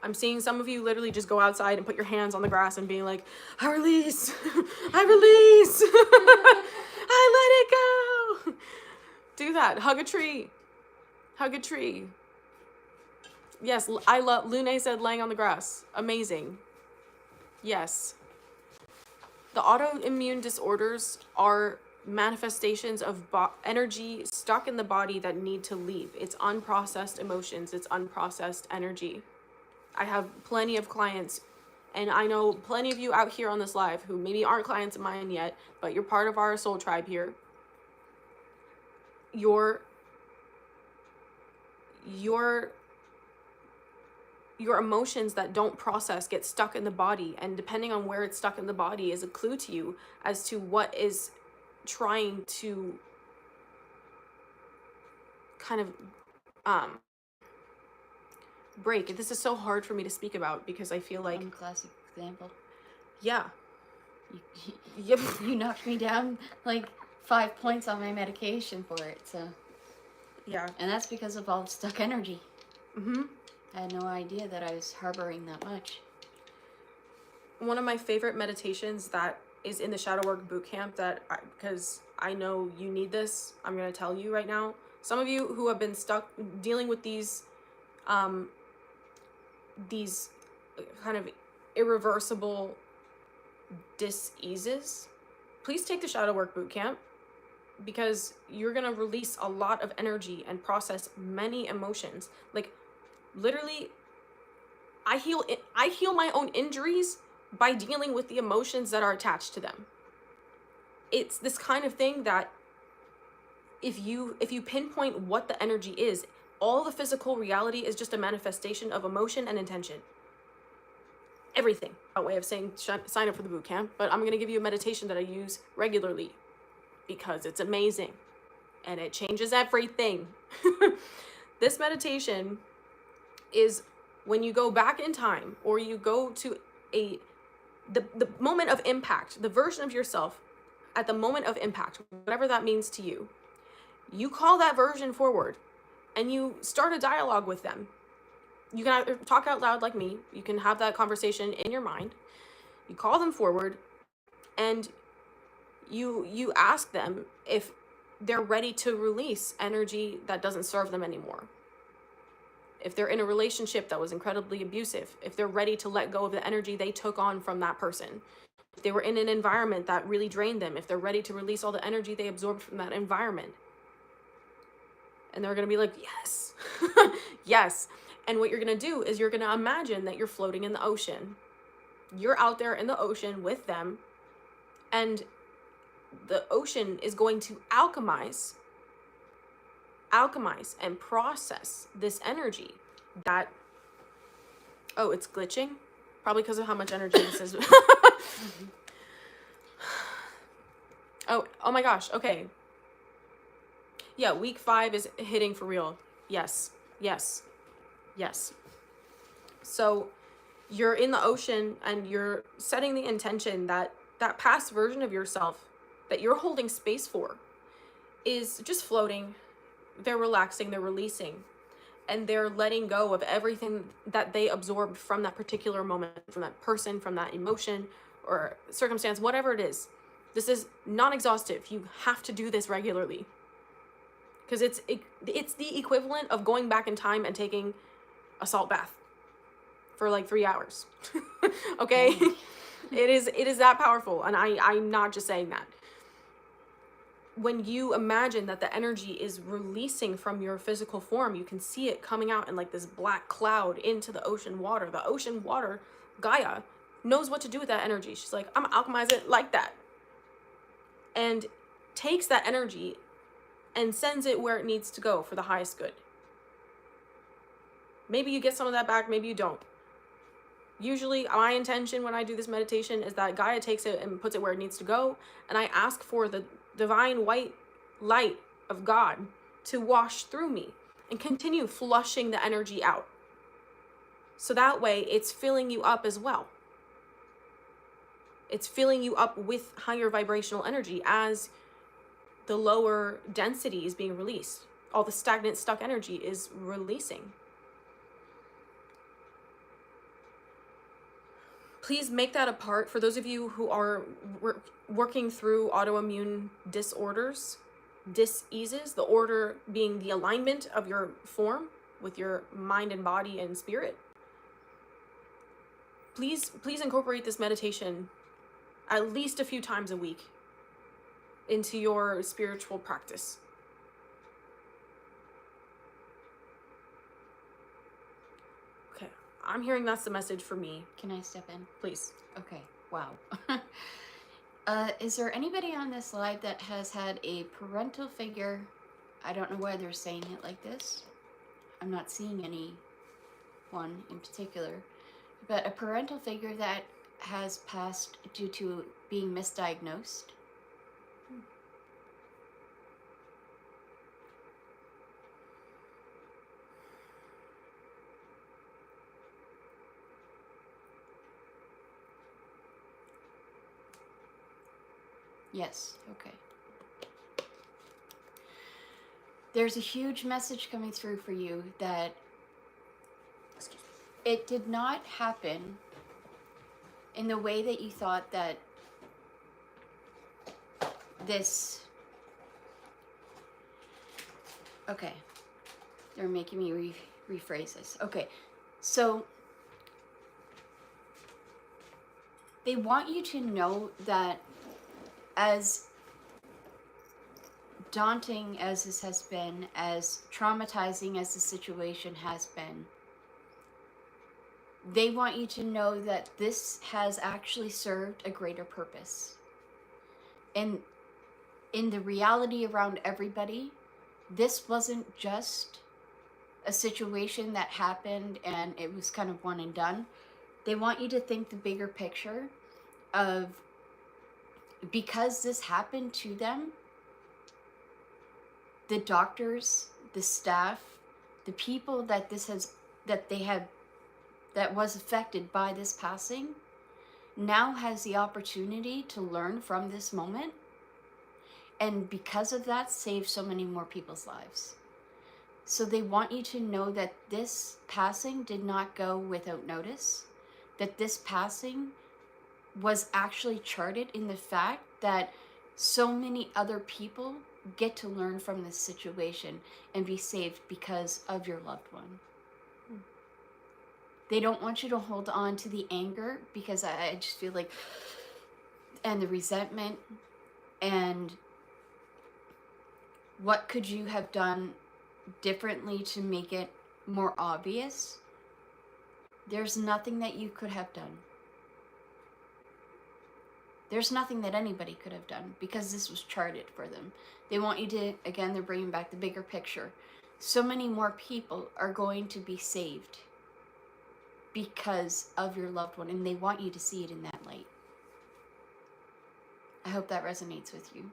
I'm seeing some of you literally just go outside and put your hands on the grass and being like, I release, I release, I let it go. Do that. Hug a tree. Hug a tree. Yes, I love, Lune said laying on the grass. Amazing. Yes. The autoimmune disorders are manifestations of energy stuck in the body that need to leave. It's unprocessed emotions. It's unprocessed energy. I have plenty of clients, and I know plenty of you out here on this live who maybe aren't clients of mine yet, but you're part of our soul tribe here. Your emotions that don't process get stuck in the body, and depending on where it's stuck in the body is a clue to you as to what is trying to kind of break. This is so hard for me to speak about because I feel like classic example. Yeah. You knocked me down like 5 points on my medication for it, so Yeah. And that's because of all the stuck energy. Mm-hmm. I had no idea that I was harboring that much. One of my favorite meditations that is in the Shadow Work Bootcamp, because I know you need this, I'm going to tell you right now. Some of you who have been stuck dealing with these kind of irreversible dis-eases, please take the Shadow Work Bootcamp, because you're going to release a lot of energy and process many emotions. Like, literally, I heal my own injuries by dealing with the emotions that are attached to them. It's this kind of thing that if you pinpoint what the energy is, all the physical reality is just a manifestation of emotion and intention. Everything. A way of saying sign up for the boot camp, but I'm going to give you a meditation that I use regularly because it's amazing and it changes everything. This meditation is when you go back in time, or you go to the moment of impact, the version of yourself at the moment of impact, whatever that means to you. You call that version forward and you start a dialogue with them. You can either talk out loud like me, you can have that conversation in your mind. You call them forward and you ask them if they're ready to release energy that doesn't serve them anymore. If they're in a relationship that was incredibly abusive, if they're ready to let go of the energy they took on from that person. If they were in an environment that really drained them, if they're ready to release all the energy they absorbed from that environment. And they're going to be like, yes, yes. And what you're going to do is you're going to imagine that you're floating in the ocean. You're out there in the ocean with them, and the ocean is going to alchemize and process this energy that, oh, it's glitching, probably because of how much energy this is. oh my gosh. Okay, yeah, week 5 is hitting for real. Yes. So you're in the ocean and you're setting the intention that that past version of yourself that you're holding space for is just floating. They're relaxing, they're releasing, and they're letting go of everything that they absorbed from that particular moment, from that person, from that emotion or circumstance, whatever it is. This is non-exhaustive. You have to do this regularly, because it's the equivalent of going back in time and taking a salt bath for like 3 hours. Okay? It is that powerful, and I'm not just saying that. When you imagine that the energy is releasing from your physical form, you can see it coming out in like this black cloud into the ocean water. The ocean water, Gaia, knows what to do with that energy. She's like, I'm gonna alchemize it like that. And takes that energy and sends it where it needs to go for the highest good. Maybe you get some of that back, maybe you don't. Usually my intention when I do this meditation is that Gaia takes it and puts it where it needs to go, and I ask for the divine white light of God to wash through me and continue flushing the energy out. So that way it's filling you up as well. It's filling you up with higher vibrational energy as the lower density is being released. All the stagnant, stuck energy is releasing. Please make that a part for those of you who are working through autoimmune disorders, diseases, the order being the alignment of your form with your mind and body and spirit. Please incorporate this meditation at least a few times a week into your spiritual practice. Okay, I'm hearing that's the message for me. Can I step in? Please. Okay, wow. Is there anybody on this live that has had a parental figure? I don't know why they're saying it like this. I'm not seeing anyone in particular. But a parental figure that has passed due to being misdiagnosed. Yes, okay. there's a huge message coming through for you that it did not happen in the way that you thought that this... Okay. They're making me rephrase this. Okay. So they want you to know that as daunting as this has been, as traumatizing as the situation has been, they want you to know that this has actually served a greater purpose. And in the reality around everybody, this wasn't just a situation that happened and it was kind of one and done. They want you to think the bigger picture of, because this happened to them, the doctors, the staff, the people that that was affected by this passing now has the opportunity to learn from this moment, and because of that, save so many more people's lives. So they want you to know that this passing did not go without notice, that this passing was actually charted in the fact that so many other people get to learn from this situation and be saved because of your loved one. They don't want you to hold on to the anger, because I just feel like, and the resentment, and what could you have done differently to make it more obvious? There's nothing that you could have done. There's nothing that anybody could have done, because this was charted for them. They want you to, again, they're bringing back the bigger picture. So many more people are going to be saved because of your loved one, and they want you to see it in that light. I hope that resonates with you.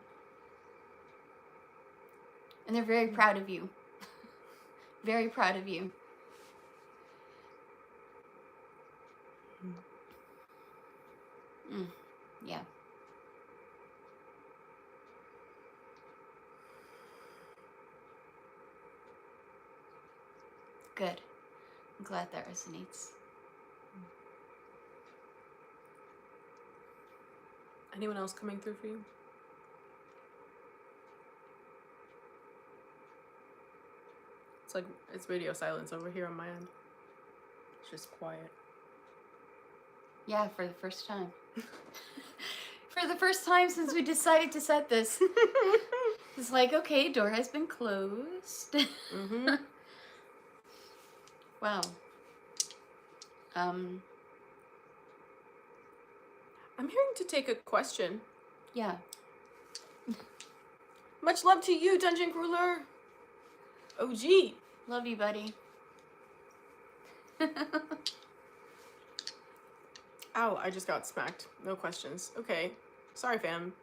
And they're very proud of you. Very proud of you. Yeah. Good. I'm glad that resonates. Anyone else coming through for you? It's like, it's radio silence over here on my end. It's just quiet. Yeah, for the first time. For the first time since we decided to set this. It's like, okay, door has been closed. Mm-hmm. Wow. I'm hearing to take a question. Yeah. Much love to you, Dungeon Ruler. OG. Love you, buddy. Ow, I just got smacked. No questions. Okay. Sorry, fam.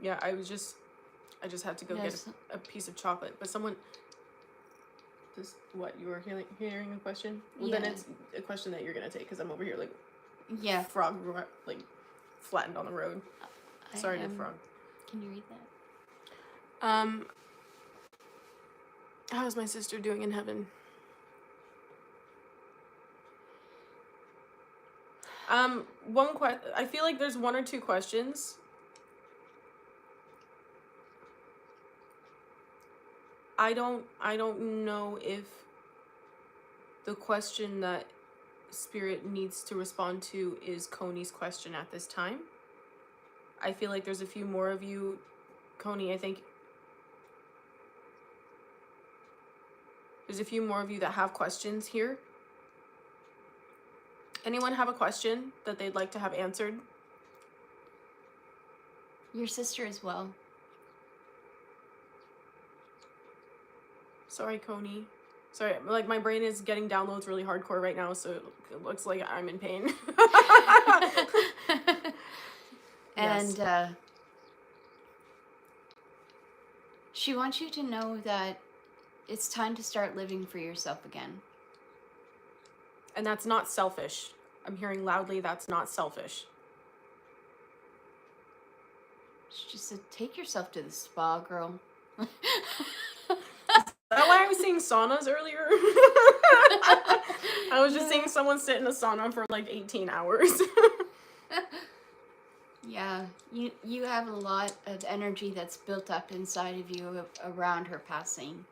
Yeah, I just had to go get a piece of chocolate. But someone... What, you were hearing a question? Well, Yeah. then it's a question that you're going to take, because I'm over here, like... Yeah. Frog, like, flattened on the road. Sorry to frog. Can you read that? How's my sister doing in heaven? I feel like there's one or two questions. I don't know if the question that Spirit needs to respond to is Coney's question at this time. I feel like there's a few more of you, Coney, I think there's a few more of you that have questions here. Anyone have a question that they'd like to have answered? Your sister as well. Sorry, Coney. Sorry, like my brain is getting downloads really hardcore right now, so it looks like I'm in pain. And she wants you to know that it's time to start living for yourself again. And that's not selfish. I'm hearing loudly, that's not selfish. She said, take yourself to the spa, girl. That's why I was seeing saunas earlier. I was just seeing someone sit in a sauna for like 18 hours. Yeah, you have a lot of energy that's built up inside of you around her passing.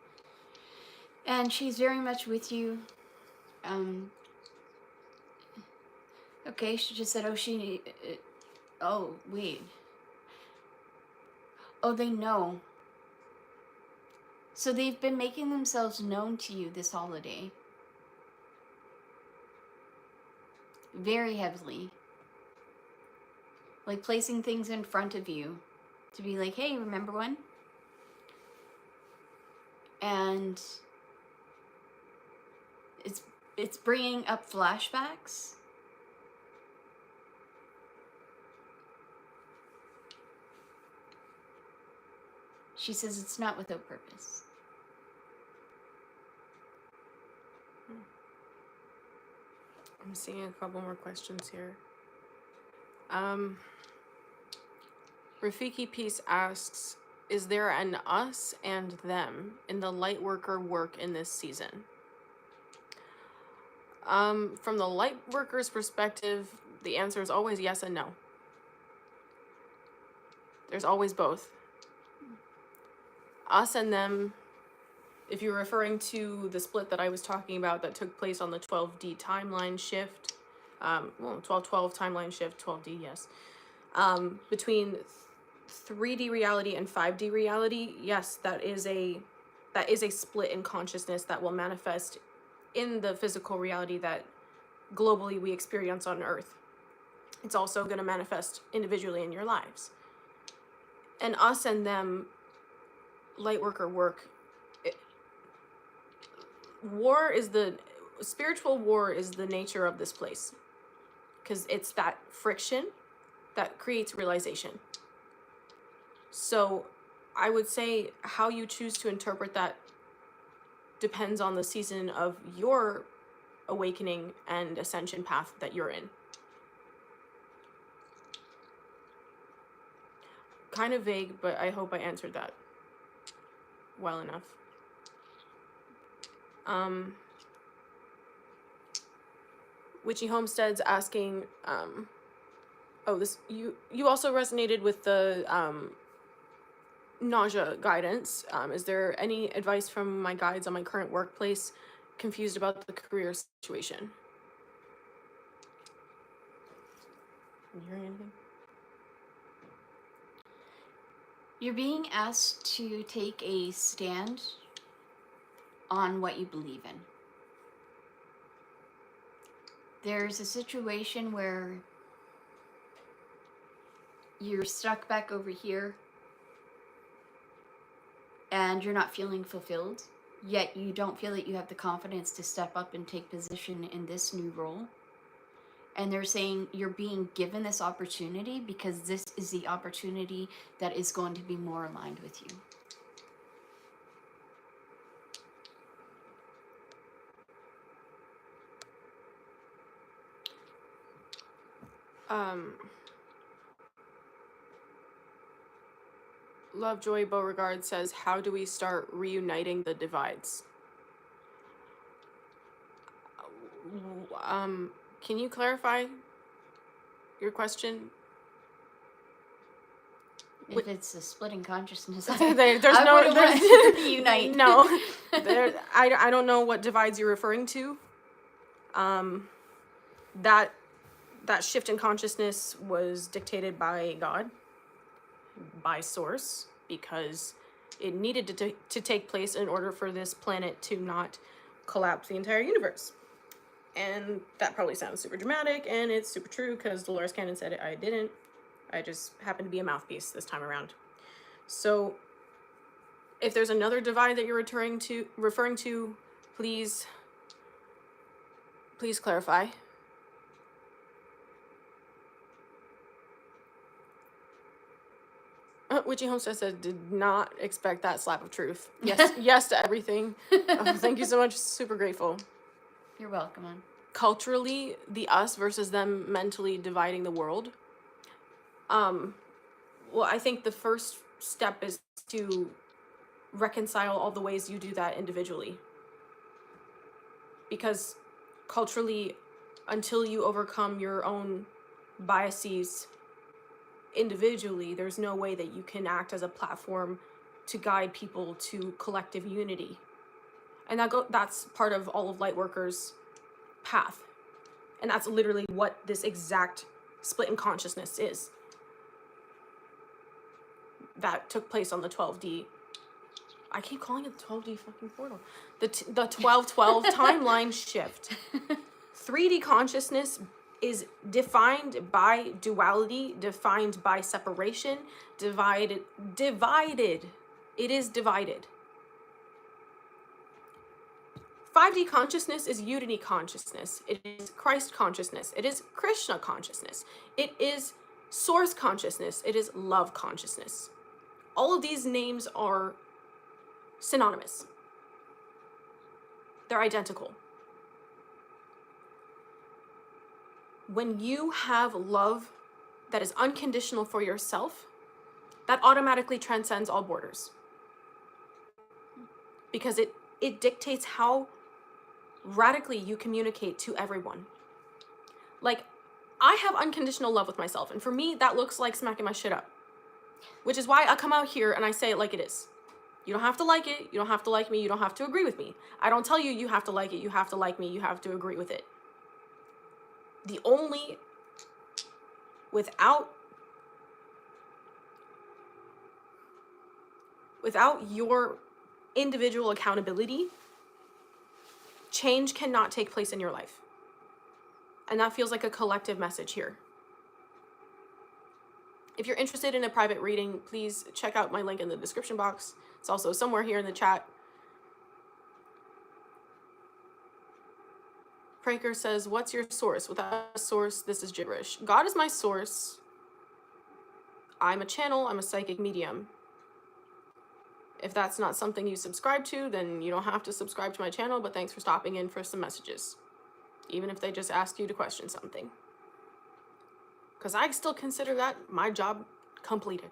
And she's very much with you. Okay, she just said, oh, wait. Oh, they know. So they've been making themselves known to you this holiday. Very heavily. Like placing things in front of you to be like, hey, remember when? And it's bringing up flashbacks. She says it's not without purpose. I'm seeing a couple more questions here. Rafiki Peace asks, is there an us and them in the light worker work in this season? From the light worker's perspective, the answer is always yes and no. There's always both. Us and them, if you're referring to the split that I was talking about that took place on the 12D timeline shift, 12-12 timeline shift, 12D, yes. Between 3D reality and 5D reality, yes, that is a split in consciousness that will manifest in the physical reality that globally we experience on Earth. It's also going to manifest individually in your lives. And us and them, lightworker work, spiritual war is the nature of this place. Because it's that friction that creates realization. So I would say how you choose to interpret that depends on the season of your awakening and ascension path that you're in. Kind of vague, but I hope I answered that well enough. Witchy Homestead's asking, you also resonated with the nausea guidance. Is there any advice from my guides on my current workplace? Confused about the career situation. Can you hear anything? You're being asked to take a stand on what you believe in. There's a situation where you're stuck back over here and you're not feeling fulfilled, yet you don't feel that you have the confidence to step up and take position in this new role. And they're saying you're being given this opportunity because this is the opportunity that is going to be more aligned with you. Lovejoy Beauregard says, how do we start reuniting the divides? Can you clarify your question? If it's a splitting consciousness, there's no unite. No, I don't know what divides you're referring to. That shift in consciousness was dictated by God, by source, because it needed to take place in order for this planet to not collapse the entire universe. And that probably sounds super dramatic, and it's super true because Dolores Cannon said it. I didn't. I just happened to be a mouthpiece this time around. So if there's another divide that you're referring to, please clarify. Witchy Homestead said, did not expect that slap of truth. Yes, yes to everything. Thank you so much. Super grateful. You're welcome, man. Culturally, the us versus them mentally dividing the world. Well, I think the first step is to reconcile all the ways you do that individually. Because culturally, until you overcome your own biases individually, there's no way that you can act as a platform to guide people to collective unity. And that's part of all of Lightworkers' path. And that's literally what this exact split in consciousness is. That took place on the 12D. I keep calling it the 12D fucking portal. The 1212 timeline shift. 3D consciousness is defined by duality, defined by separation, divided. It is divided. 5D consciousness is unity consciousness. It is Christ consciousness. It is Krishna consciousness. It is source consciousness. It is love consciousness. All of these names are synonymous. They're identical. When you have love that is unconditional for yourself, that automatically transcends all borders. Because it dictates how radically you communicate to everyone. Like, I have unconditional love with myself, and for me, that looks like smacking my shit up. Which is why I come out here and I say it like it is. You don't have to like it, you don't have to like me, you don't have to agree with me. I don't tell you you have to like it, you have to like me, you have to agree with it. The only, without your individual accountability, change cannot take place in your life. And that feels like a collective message here. If you're interested in a private reading, please check out my link in the description box. It's also somewhere here in the chat. Praker says, what's your source? Without a source, this is gibberish. God is my source. I'm a channel, I'm a psychic medium. If that's not something you subscribe to, then you don't have to subscribe to my channel, but thanks for stopping in for some messages. Even if they just ask you to question something. Because I still consider that my job completed.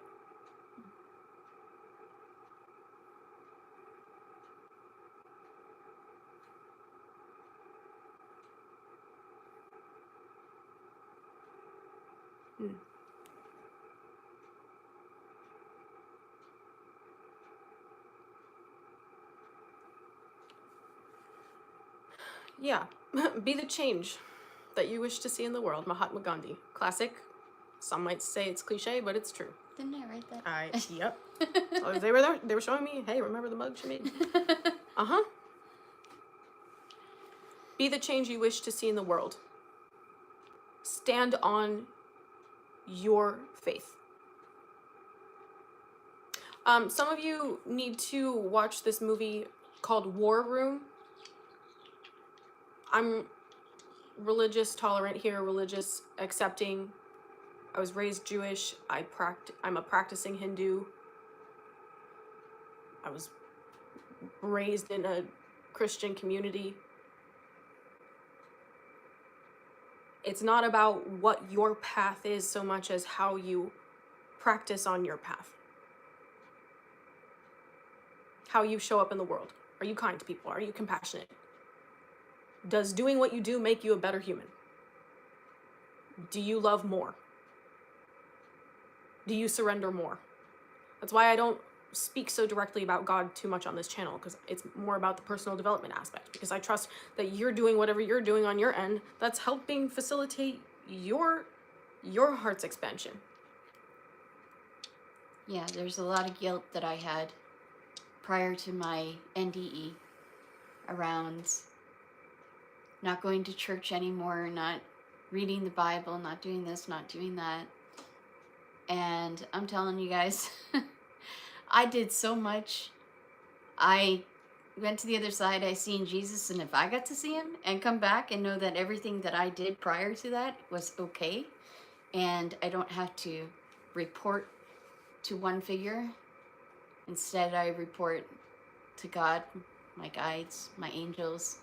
Yeah, be the change that you wish to see in the world. Mahatma Gandhi. Classic. Some might say it's cliche, but it's true. Didn't I write that? Yep. So they were there. They were showing me, hey, remember the mug she made? Uh-huh. Be the change you wish to see in the world. Stand on your faith. Some of you need to watch this movie called War Room. I'm religious tolerant here, religious accepting. I was raised Jewish. I'm a practicing Hindu. I was raised in a Christian community. It's not about what your path is so much as how you practice on your path. How you show up in the world. Are you kind to people? Are you compassionate? Does doing what you do make you a better human? Do you love more? Do you surrender more? That's why I don't speak so directly about God too much on this channel, because it's more about the personal development aspect, because I trust that you're doing whatever you're doing on your end that's helping facilitate your heart's expansion. Yeah, there's a lot of guilt that I had prior to my NDE around not going to church anymore, not reading the Bible, not doing this, not doing that. And I'm telling you guys, I did so much. I went to the other side, I seen Jesus, and if I got to see him and come back and know that everything that I did prior to that was okay, and I don't have to report to one figure, instead I report to God, my guides, my angels.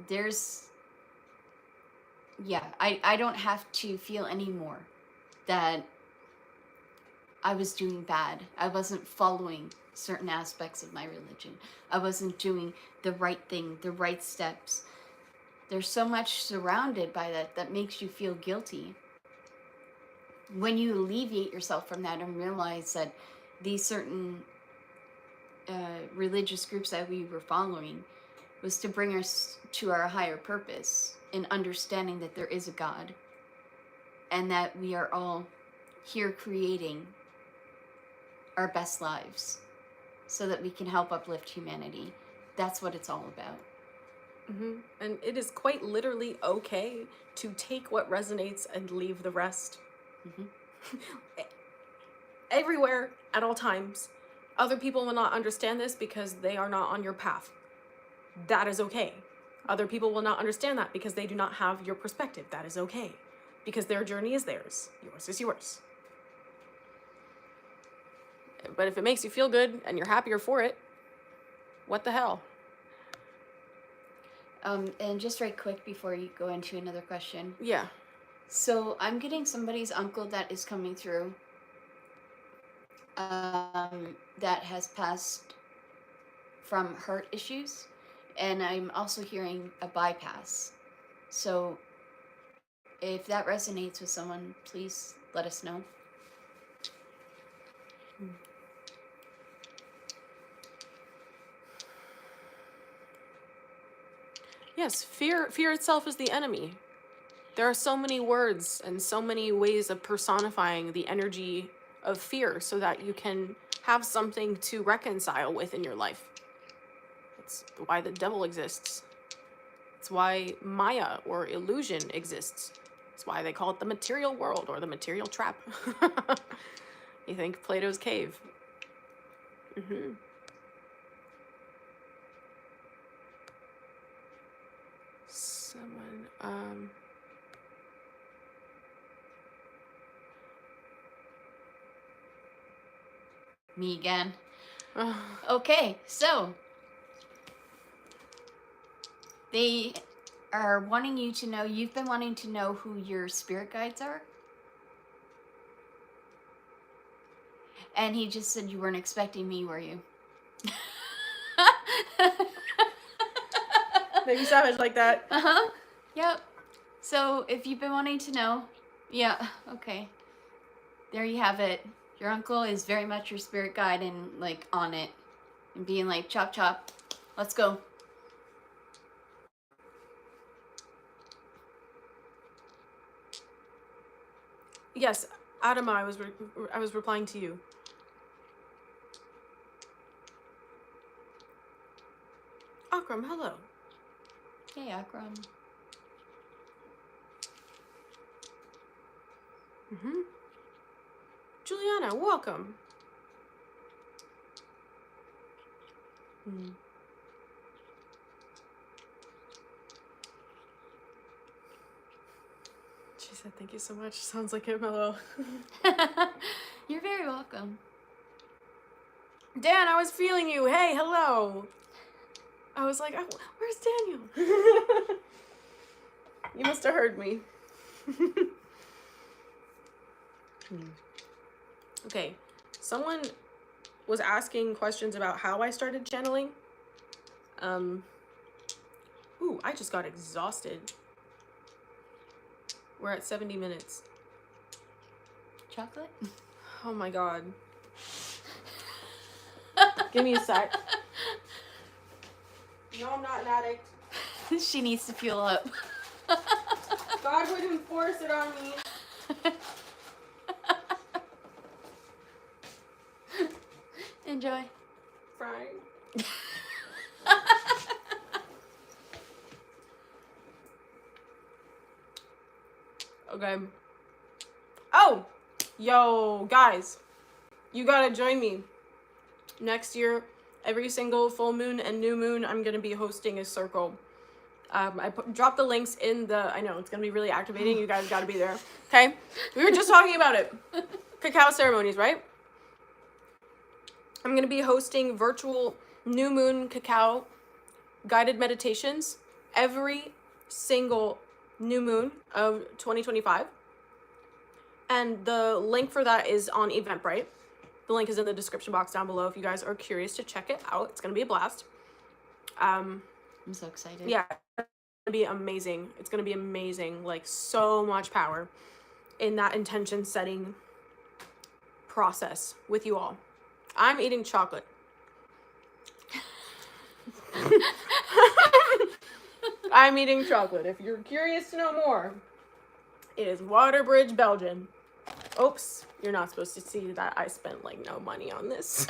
I don't have to feel anymore that I was doing bad. I wasn't following certain aspects of my religion. I wasn't doing the right thing, the right steps. There's so much surrounded by that makes you feel guilty. When you alleviate yourself from that and realize that these certain religious groups that we were following was to bring us to our higher purpose in understanding that there is a God and that we are all here creating our best lives so that we can help uplift humanity. That's what it's all about. And it is quite literally okay to take what resonates and leave the rest. Everywhere, at all times. Other people will not understand this because they are not on your path. That is okay. Other people will not understand that because they do not have your perspective. That is okay. Because their journey is theirs. Yours is yours. But if it makes you feel good and you're happier for it, what the hell? And just right quick before you go into another question. Yeah. So I'm getting somebody's uncle that is coming through that has passed from heart issues. And I'm also hearing a bypass. So if that resonates with someone, please let us know. Yes, fear itself is the enemy. There are so many words and so many ways of personifying the energy of fear so that you can have something to reconcile with in your life. It's why the devil exists. It's why Maya or illusion exists. It's why they call it the material world or the material trap. You think Plato's cave. Someone, Me again. Okay, so they are wanting you to know, you've been wanting to know who your spirit guides are. And he just said you weren't expecting me, were you? Maybe savage like that. Yep. So if you've been wanting to know, yeah, okay. There you have it. Your uncle is very much your spirit guide and like on it. And being like, chop chop, let's go. Yes, Adama, I was replying to you. Akram, hello. Hey, Akram. Juliana, welcome. She said, thank you so much. Sounds like it, Mellow. You're very welcome. Dan, I was feeling you. Hey, hello. I was like, oh, where's Daniel? You must have heard me. Okay, someone was asking questions about how I started channeling. Ooh, I just got exhausted. We're at 70 minutes. Chocolate? Oh my god. Give me a sec. No, I'm not an addict. She needs to fuel up. God wouldn't force it on me. Enjoy. Frying. Okay. Oh! Yo, guys. You gotta join me. Next year, every single full moon and new moon, I'm gonna be hosting a circle. I dropped the links in the, I know, it's gonna be really activating. You guys gotta be there. Okay? We were just talking about it. Cacao ceremonies, right? I'm gonna be hosting virtual new moon cacao guided meditations every single new moon of 2025. And the link for that is on Eventbrite. The link is in the description box down below if you guys are curious to check it out. It's going to be a blast. I'm so excited. Yeah, it's going to be amazing. It's going to be amazing. Like, so much power in that intention setting process with you all. I'm eating chocolate. I'm eating chocolate. If you're curious to know more, it is Waterbridge, Belgian. Oops, you're not supposed to see that I spent like no money on this.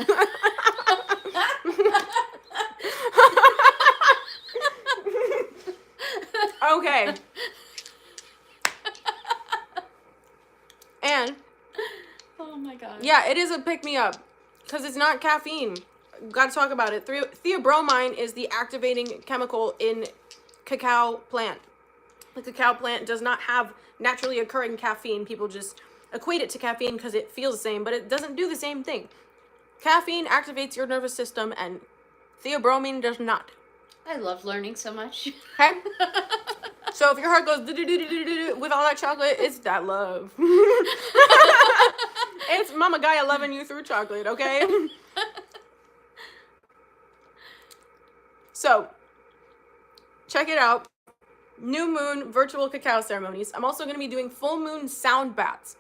Okay. And oh my god. Yeah, it is a pick-me-up because it's not caffeine. Got to talk about it. Theobromine is the activating chemical in cacao plant. The cacao plant does not have naturally occurring caffeine. People just equate it to caffeine because it feels the same, but it doesn't do the same thing. Caffeine activates your nervous system and theobromine does not. I love learning so much. Okay? So if your heart goes with all that chocolate, it's that love. It's Mama Gaia loving you through chocolate, okay? So, check it out. New moon virtual cacao ceremonies. I'm also going to be doing full moon sound baths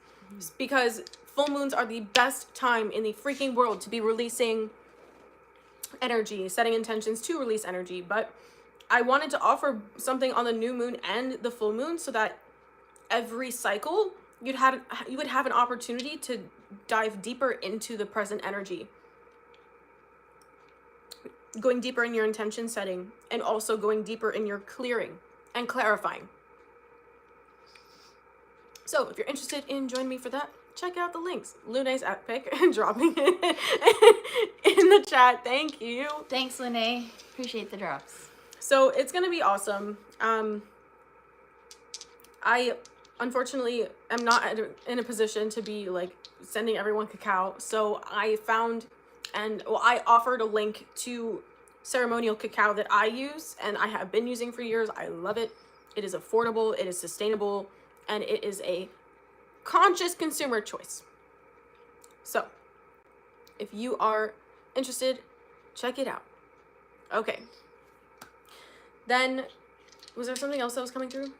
because full moons are the best time in the freaking world to be releasing energy, setting intentions to release energy. But I wanted to offer something on the new moon and the full moon so that every cycle you would have an opportunity to dive deeper into the present energy, going deeper in your intention setting and also going deeper in your clearing and clarifying. So if you're interested in joining me for that, check out the links. Lune's app pic and dropping it in the chat. Thank you. Thanks, Lene. Appreciate the drops. So it's gonna be awesome. I unfortunately am not in a position to be like sending everyone cacao. So I found I offered a link to ceremonial cacao that I use and I have been using for years. I love it. It is affordable, it is sustainable, and it is a conscious consumer choice. So if you are interested, check it out. Okay. Then, was there something else that was coming through?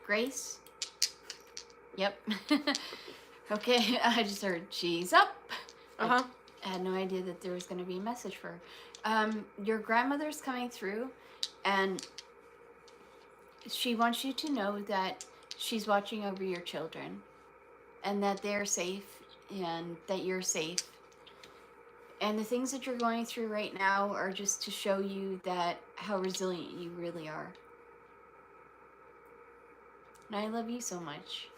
Grace? Yep. Okay, I just heard she's up. Uh-huh. I had no idea that there was going to be a message for her. Your grandmother's coming through, and she wants you to know that she's watching over your children, and that they're safe, and that you're safe. And the things that you're going through right now are just to show you that how resilient you really are. And I love you so much.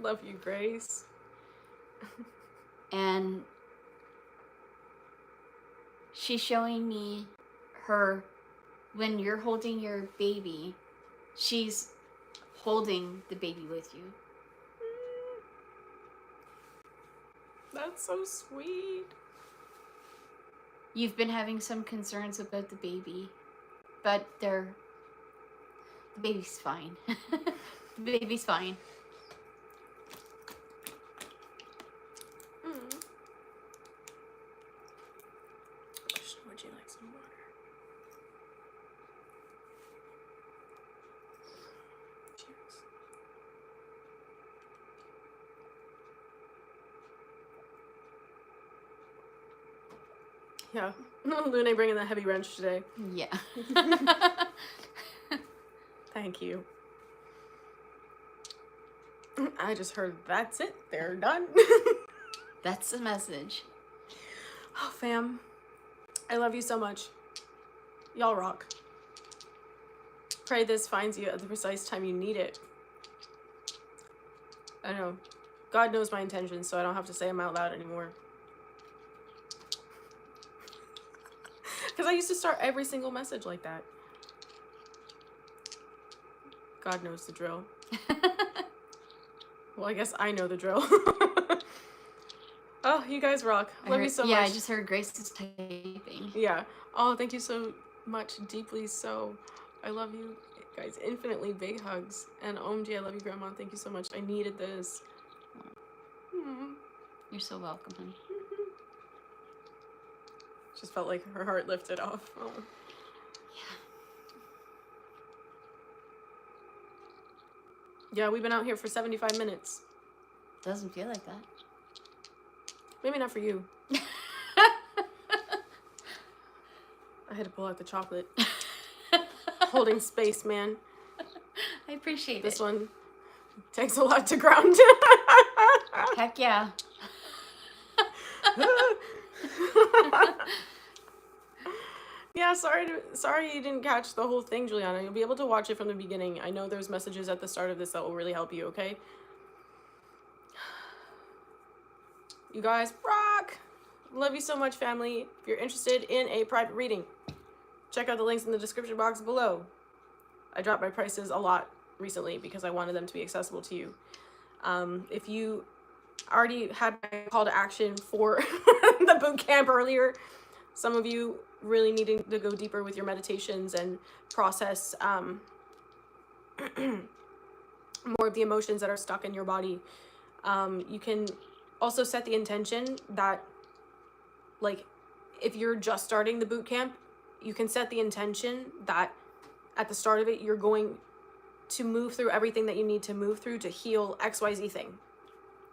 Love you, Grace. And she's showing me her, when you're holding your baby, she's holding the baby with you. That's so sweet. You've been having some concerns about the baby, but the baby's fine. The baby's fine. Would you like some water? Cheers. Yeah. Lune bringing the heavy wrench today. Yeah. Thank you. I just heard that's it. They're done. That's the message. Oh, fam. I love you so much. Y'all rock. Pray this finds you at the precise time you need it. I know. God knows my intentions, so I don't have to say them out loud anymore. Because I used to start every single message like that. God knows the drill. Well, I guess I know the drill. Oh, you guys rock. Love you so much. Yeah, I just heard Grace is typing. Yeah. Oh, thank you so much, deeply so. I love you guys infinitely. Big hugs. And OMG, I love you, Grandma. Thank you so much. I needed this. You're so welcome, honey. Just felt like her heart lifted off. Oh. Yeah, we've been out here for 75 minutes. Doesn't feel like that. Maybe not for you. I had to pull out the chocolate. Holding space, man. I appreciate this it. This one takes a lot to ground. Heck yeah. Yeah, sorry you didn't catch the whole thing, Juliana. You'll be able to watch it from the beginning. I know there's messages at the start of this that will really help you, okay? You guys rock! Love you so much, family. If you're interested in a private reading, check out the links in the description box below. I dropped my prices a lot recently because I wanted them to be accessible to you. If you already had my call to action for the boot camp earlier, some of you really needing to go deeper with your meditations and process more of the emotions that are stuck in your body. You can also set the intention that, like, if you're just starting the boot camp, you can set the intention that at the start of it, you're going to move through everything that you need to move through to heal XYZ thing.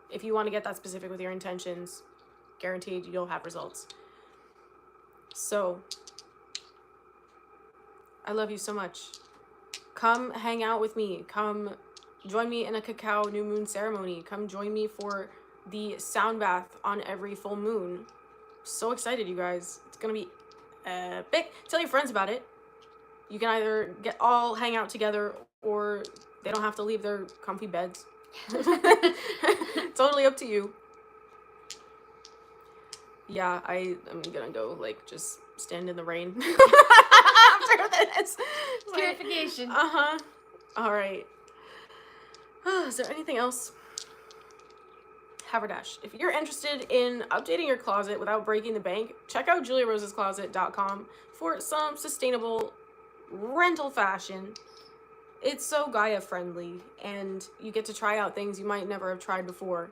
If you want to get that specific with your intentions, guaranteed you'll have results. So, I love you so much. Come hang out with me. Come join me in a cacao new moon ceremony. Come join me for the sound bath on every full moon. So excited, you guys. It's gonna be epic. Tell your friends about it. You can either all hang out together, or they don't have to leave their comfy beds. Totally up to you. Yeah, I'm gonna go, like, just stand in the rain after this. Purification. All right. Is there anything else? Haberdash. If you're interested in updating your closet without breaking the bank, check out juliarosescloset.com for some sustainable rental fashion. It's so Gaia friendly, and you get to try out things you might never have tried before.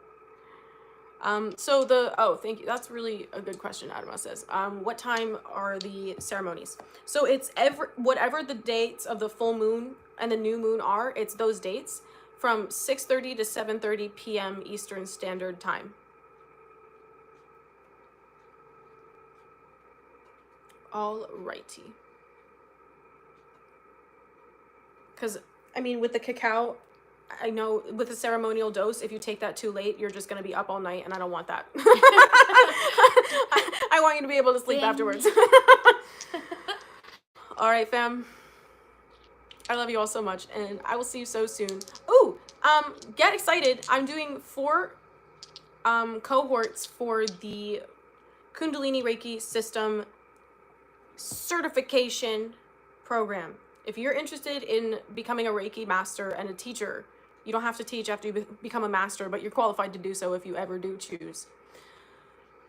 Thank you. That's really a good question, Adama says. What time are the ceremonies? So it's whatever the dates of the full moon and the new moon are, it's those dates from 6:30 to 7:30 p.m. Eastern Standard Time. Alrighty. Because, I mean, with the cacao, I know with a ceremonial dose, if you take that too late, you're just going to be up all night, and I don't want that. I want you to be able to sleep afterwards. All right, fam. I love you all so much, and I will see you so soon. Ooh, get excited. I'm doing 4 cohorts for the Kundalini Reiki system certification program. If you're interested in becoming a Reiki master and a teacher, you don't have to teach after you become a master, but you're qualified to do so if you ever do choose.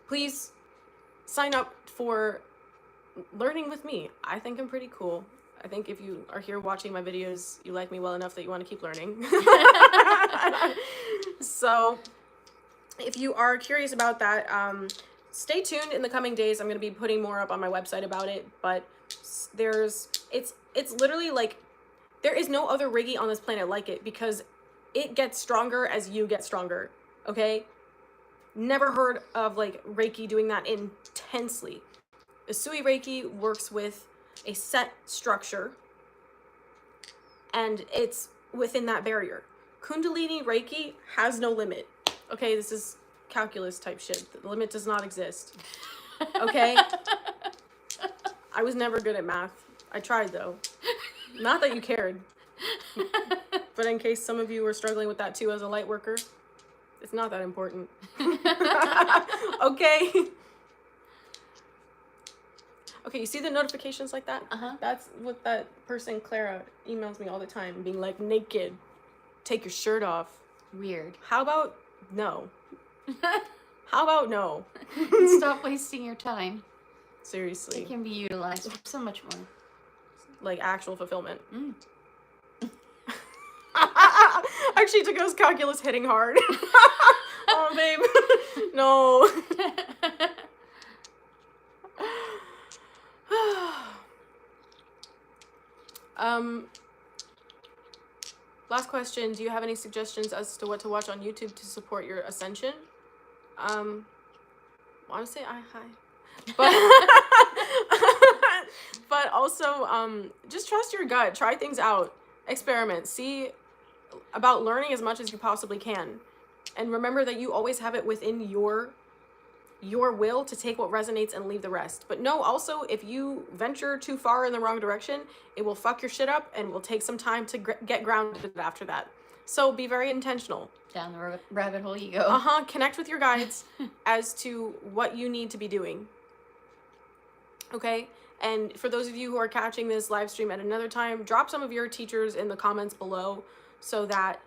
Please sign up for learning with me. I think I'm pretty cool. I think if you are here watching my videos, you like me well enough that you want to keep learning. So if you are curious about that, stay tuned in the coming days. I'm going to be putting more up on my website about it, but it's literally like, there is no other Reiki on this planet like it, because it gets stronger as you get stronger. Okay? Never heard of, like, Reiki doing that intensely. Usui Reiki works with a set structure, and it's within that barrier. Kundalini Reiki has no limit. Okay, this is calculus type shit. The limit does not exist. Okay? I was never good at math. I tried, though. Not that you cared. But in case some of you were struggling with that too as a light worker, it's not that important. Okay? Okay, you see the notifications like that? That's what that person, Clara, emails me all the time, being like, naked, take your shirt off. Weird. How about no? How about no? Stop wasting your time. Seriously. It can be utilized for so much more. like actual fulfillment. Mm. Actually, Taco's calculus hitting hard. Oh, babe. No. Last question. Do you have any suggestions as to what to watch on YouTube to support your ascension? I want to say hi. But also, just trust your gut. Try things out. Experiment. See about learning as much as you possibly can. And remember that you always have it within your will to take what resonates and leave the rest. But no, also, if you venture too far in the wrong direction, it will fuck your shit up and will take some time to get grounded after that. So be very intentional. Down the rabbit hole you go. Connect with your guides as to what you need to be doing. Okay? And for those of you who are catching this live stream at another time, drop some of your teachers in the comments below so that,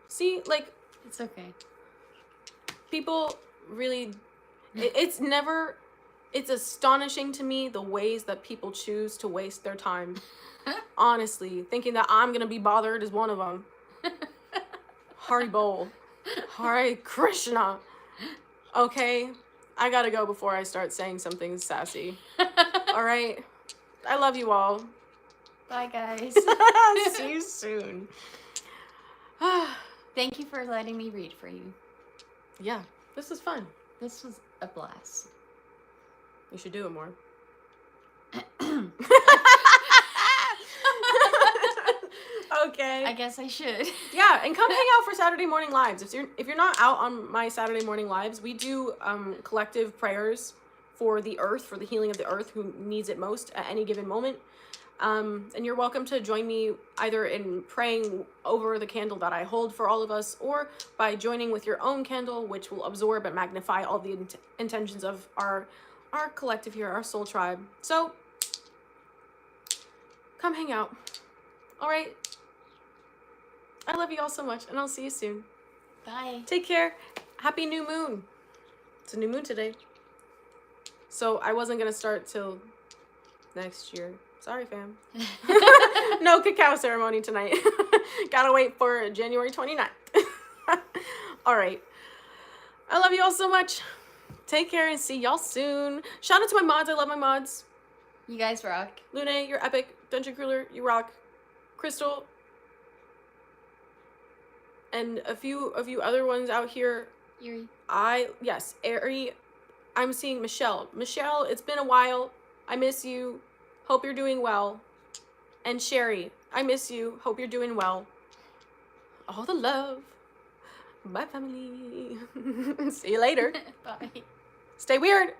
see, like, it's okay. People really, it's astonishing to me the ways that people choose to waste their time. Honestly, thinking that I'm gonna be bothered is one of them. Hari Bol. Hare Krishna. Okay, I gotta go before I start saying something sassy. All right, I love you all. Bye, guys. See you soon. Thank you for letting me read for you. Yeah, this was fun. This was a blast. You should do it more. Okay. I guess I should. Yeah, and come hang out for Saturday morning lives. If you're not out on my Saturday morning lives, we do collective prayers for the earth, for the healing of the earth who needs it most at any given moment. And you're welcome to join me either in praying over the candle that I hold for all of us, or by joining with your own candle, which will absorb and magnify all the intentions of our collective here, our soul tribe. So come hang out. All right. I love you all so much, and I'll see you soon. Bye. Take care. Happy new moon. It's a new moon today. So I wasn't going to start till next year. Sorry, fam. No cacao ceremony tonight. Gotta wait for January 29th. All right. I love you all so much. Take care and see y'all soon. Shout out to my mods. I love my mods. You guys rock. Lune, you're epic. Dungeon Cruiler, you rock. Crystal. And a few of you other ones out here. Yuri. Yes, Ari. I'm seeing Michelle. Michelle, it's been a while. I miss you. Hope you're doing well. And Sherry, I miss you. Hope you're doing well. All the love. Bye, family. See you later. Bye. Stay weird.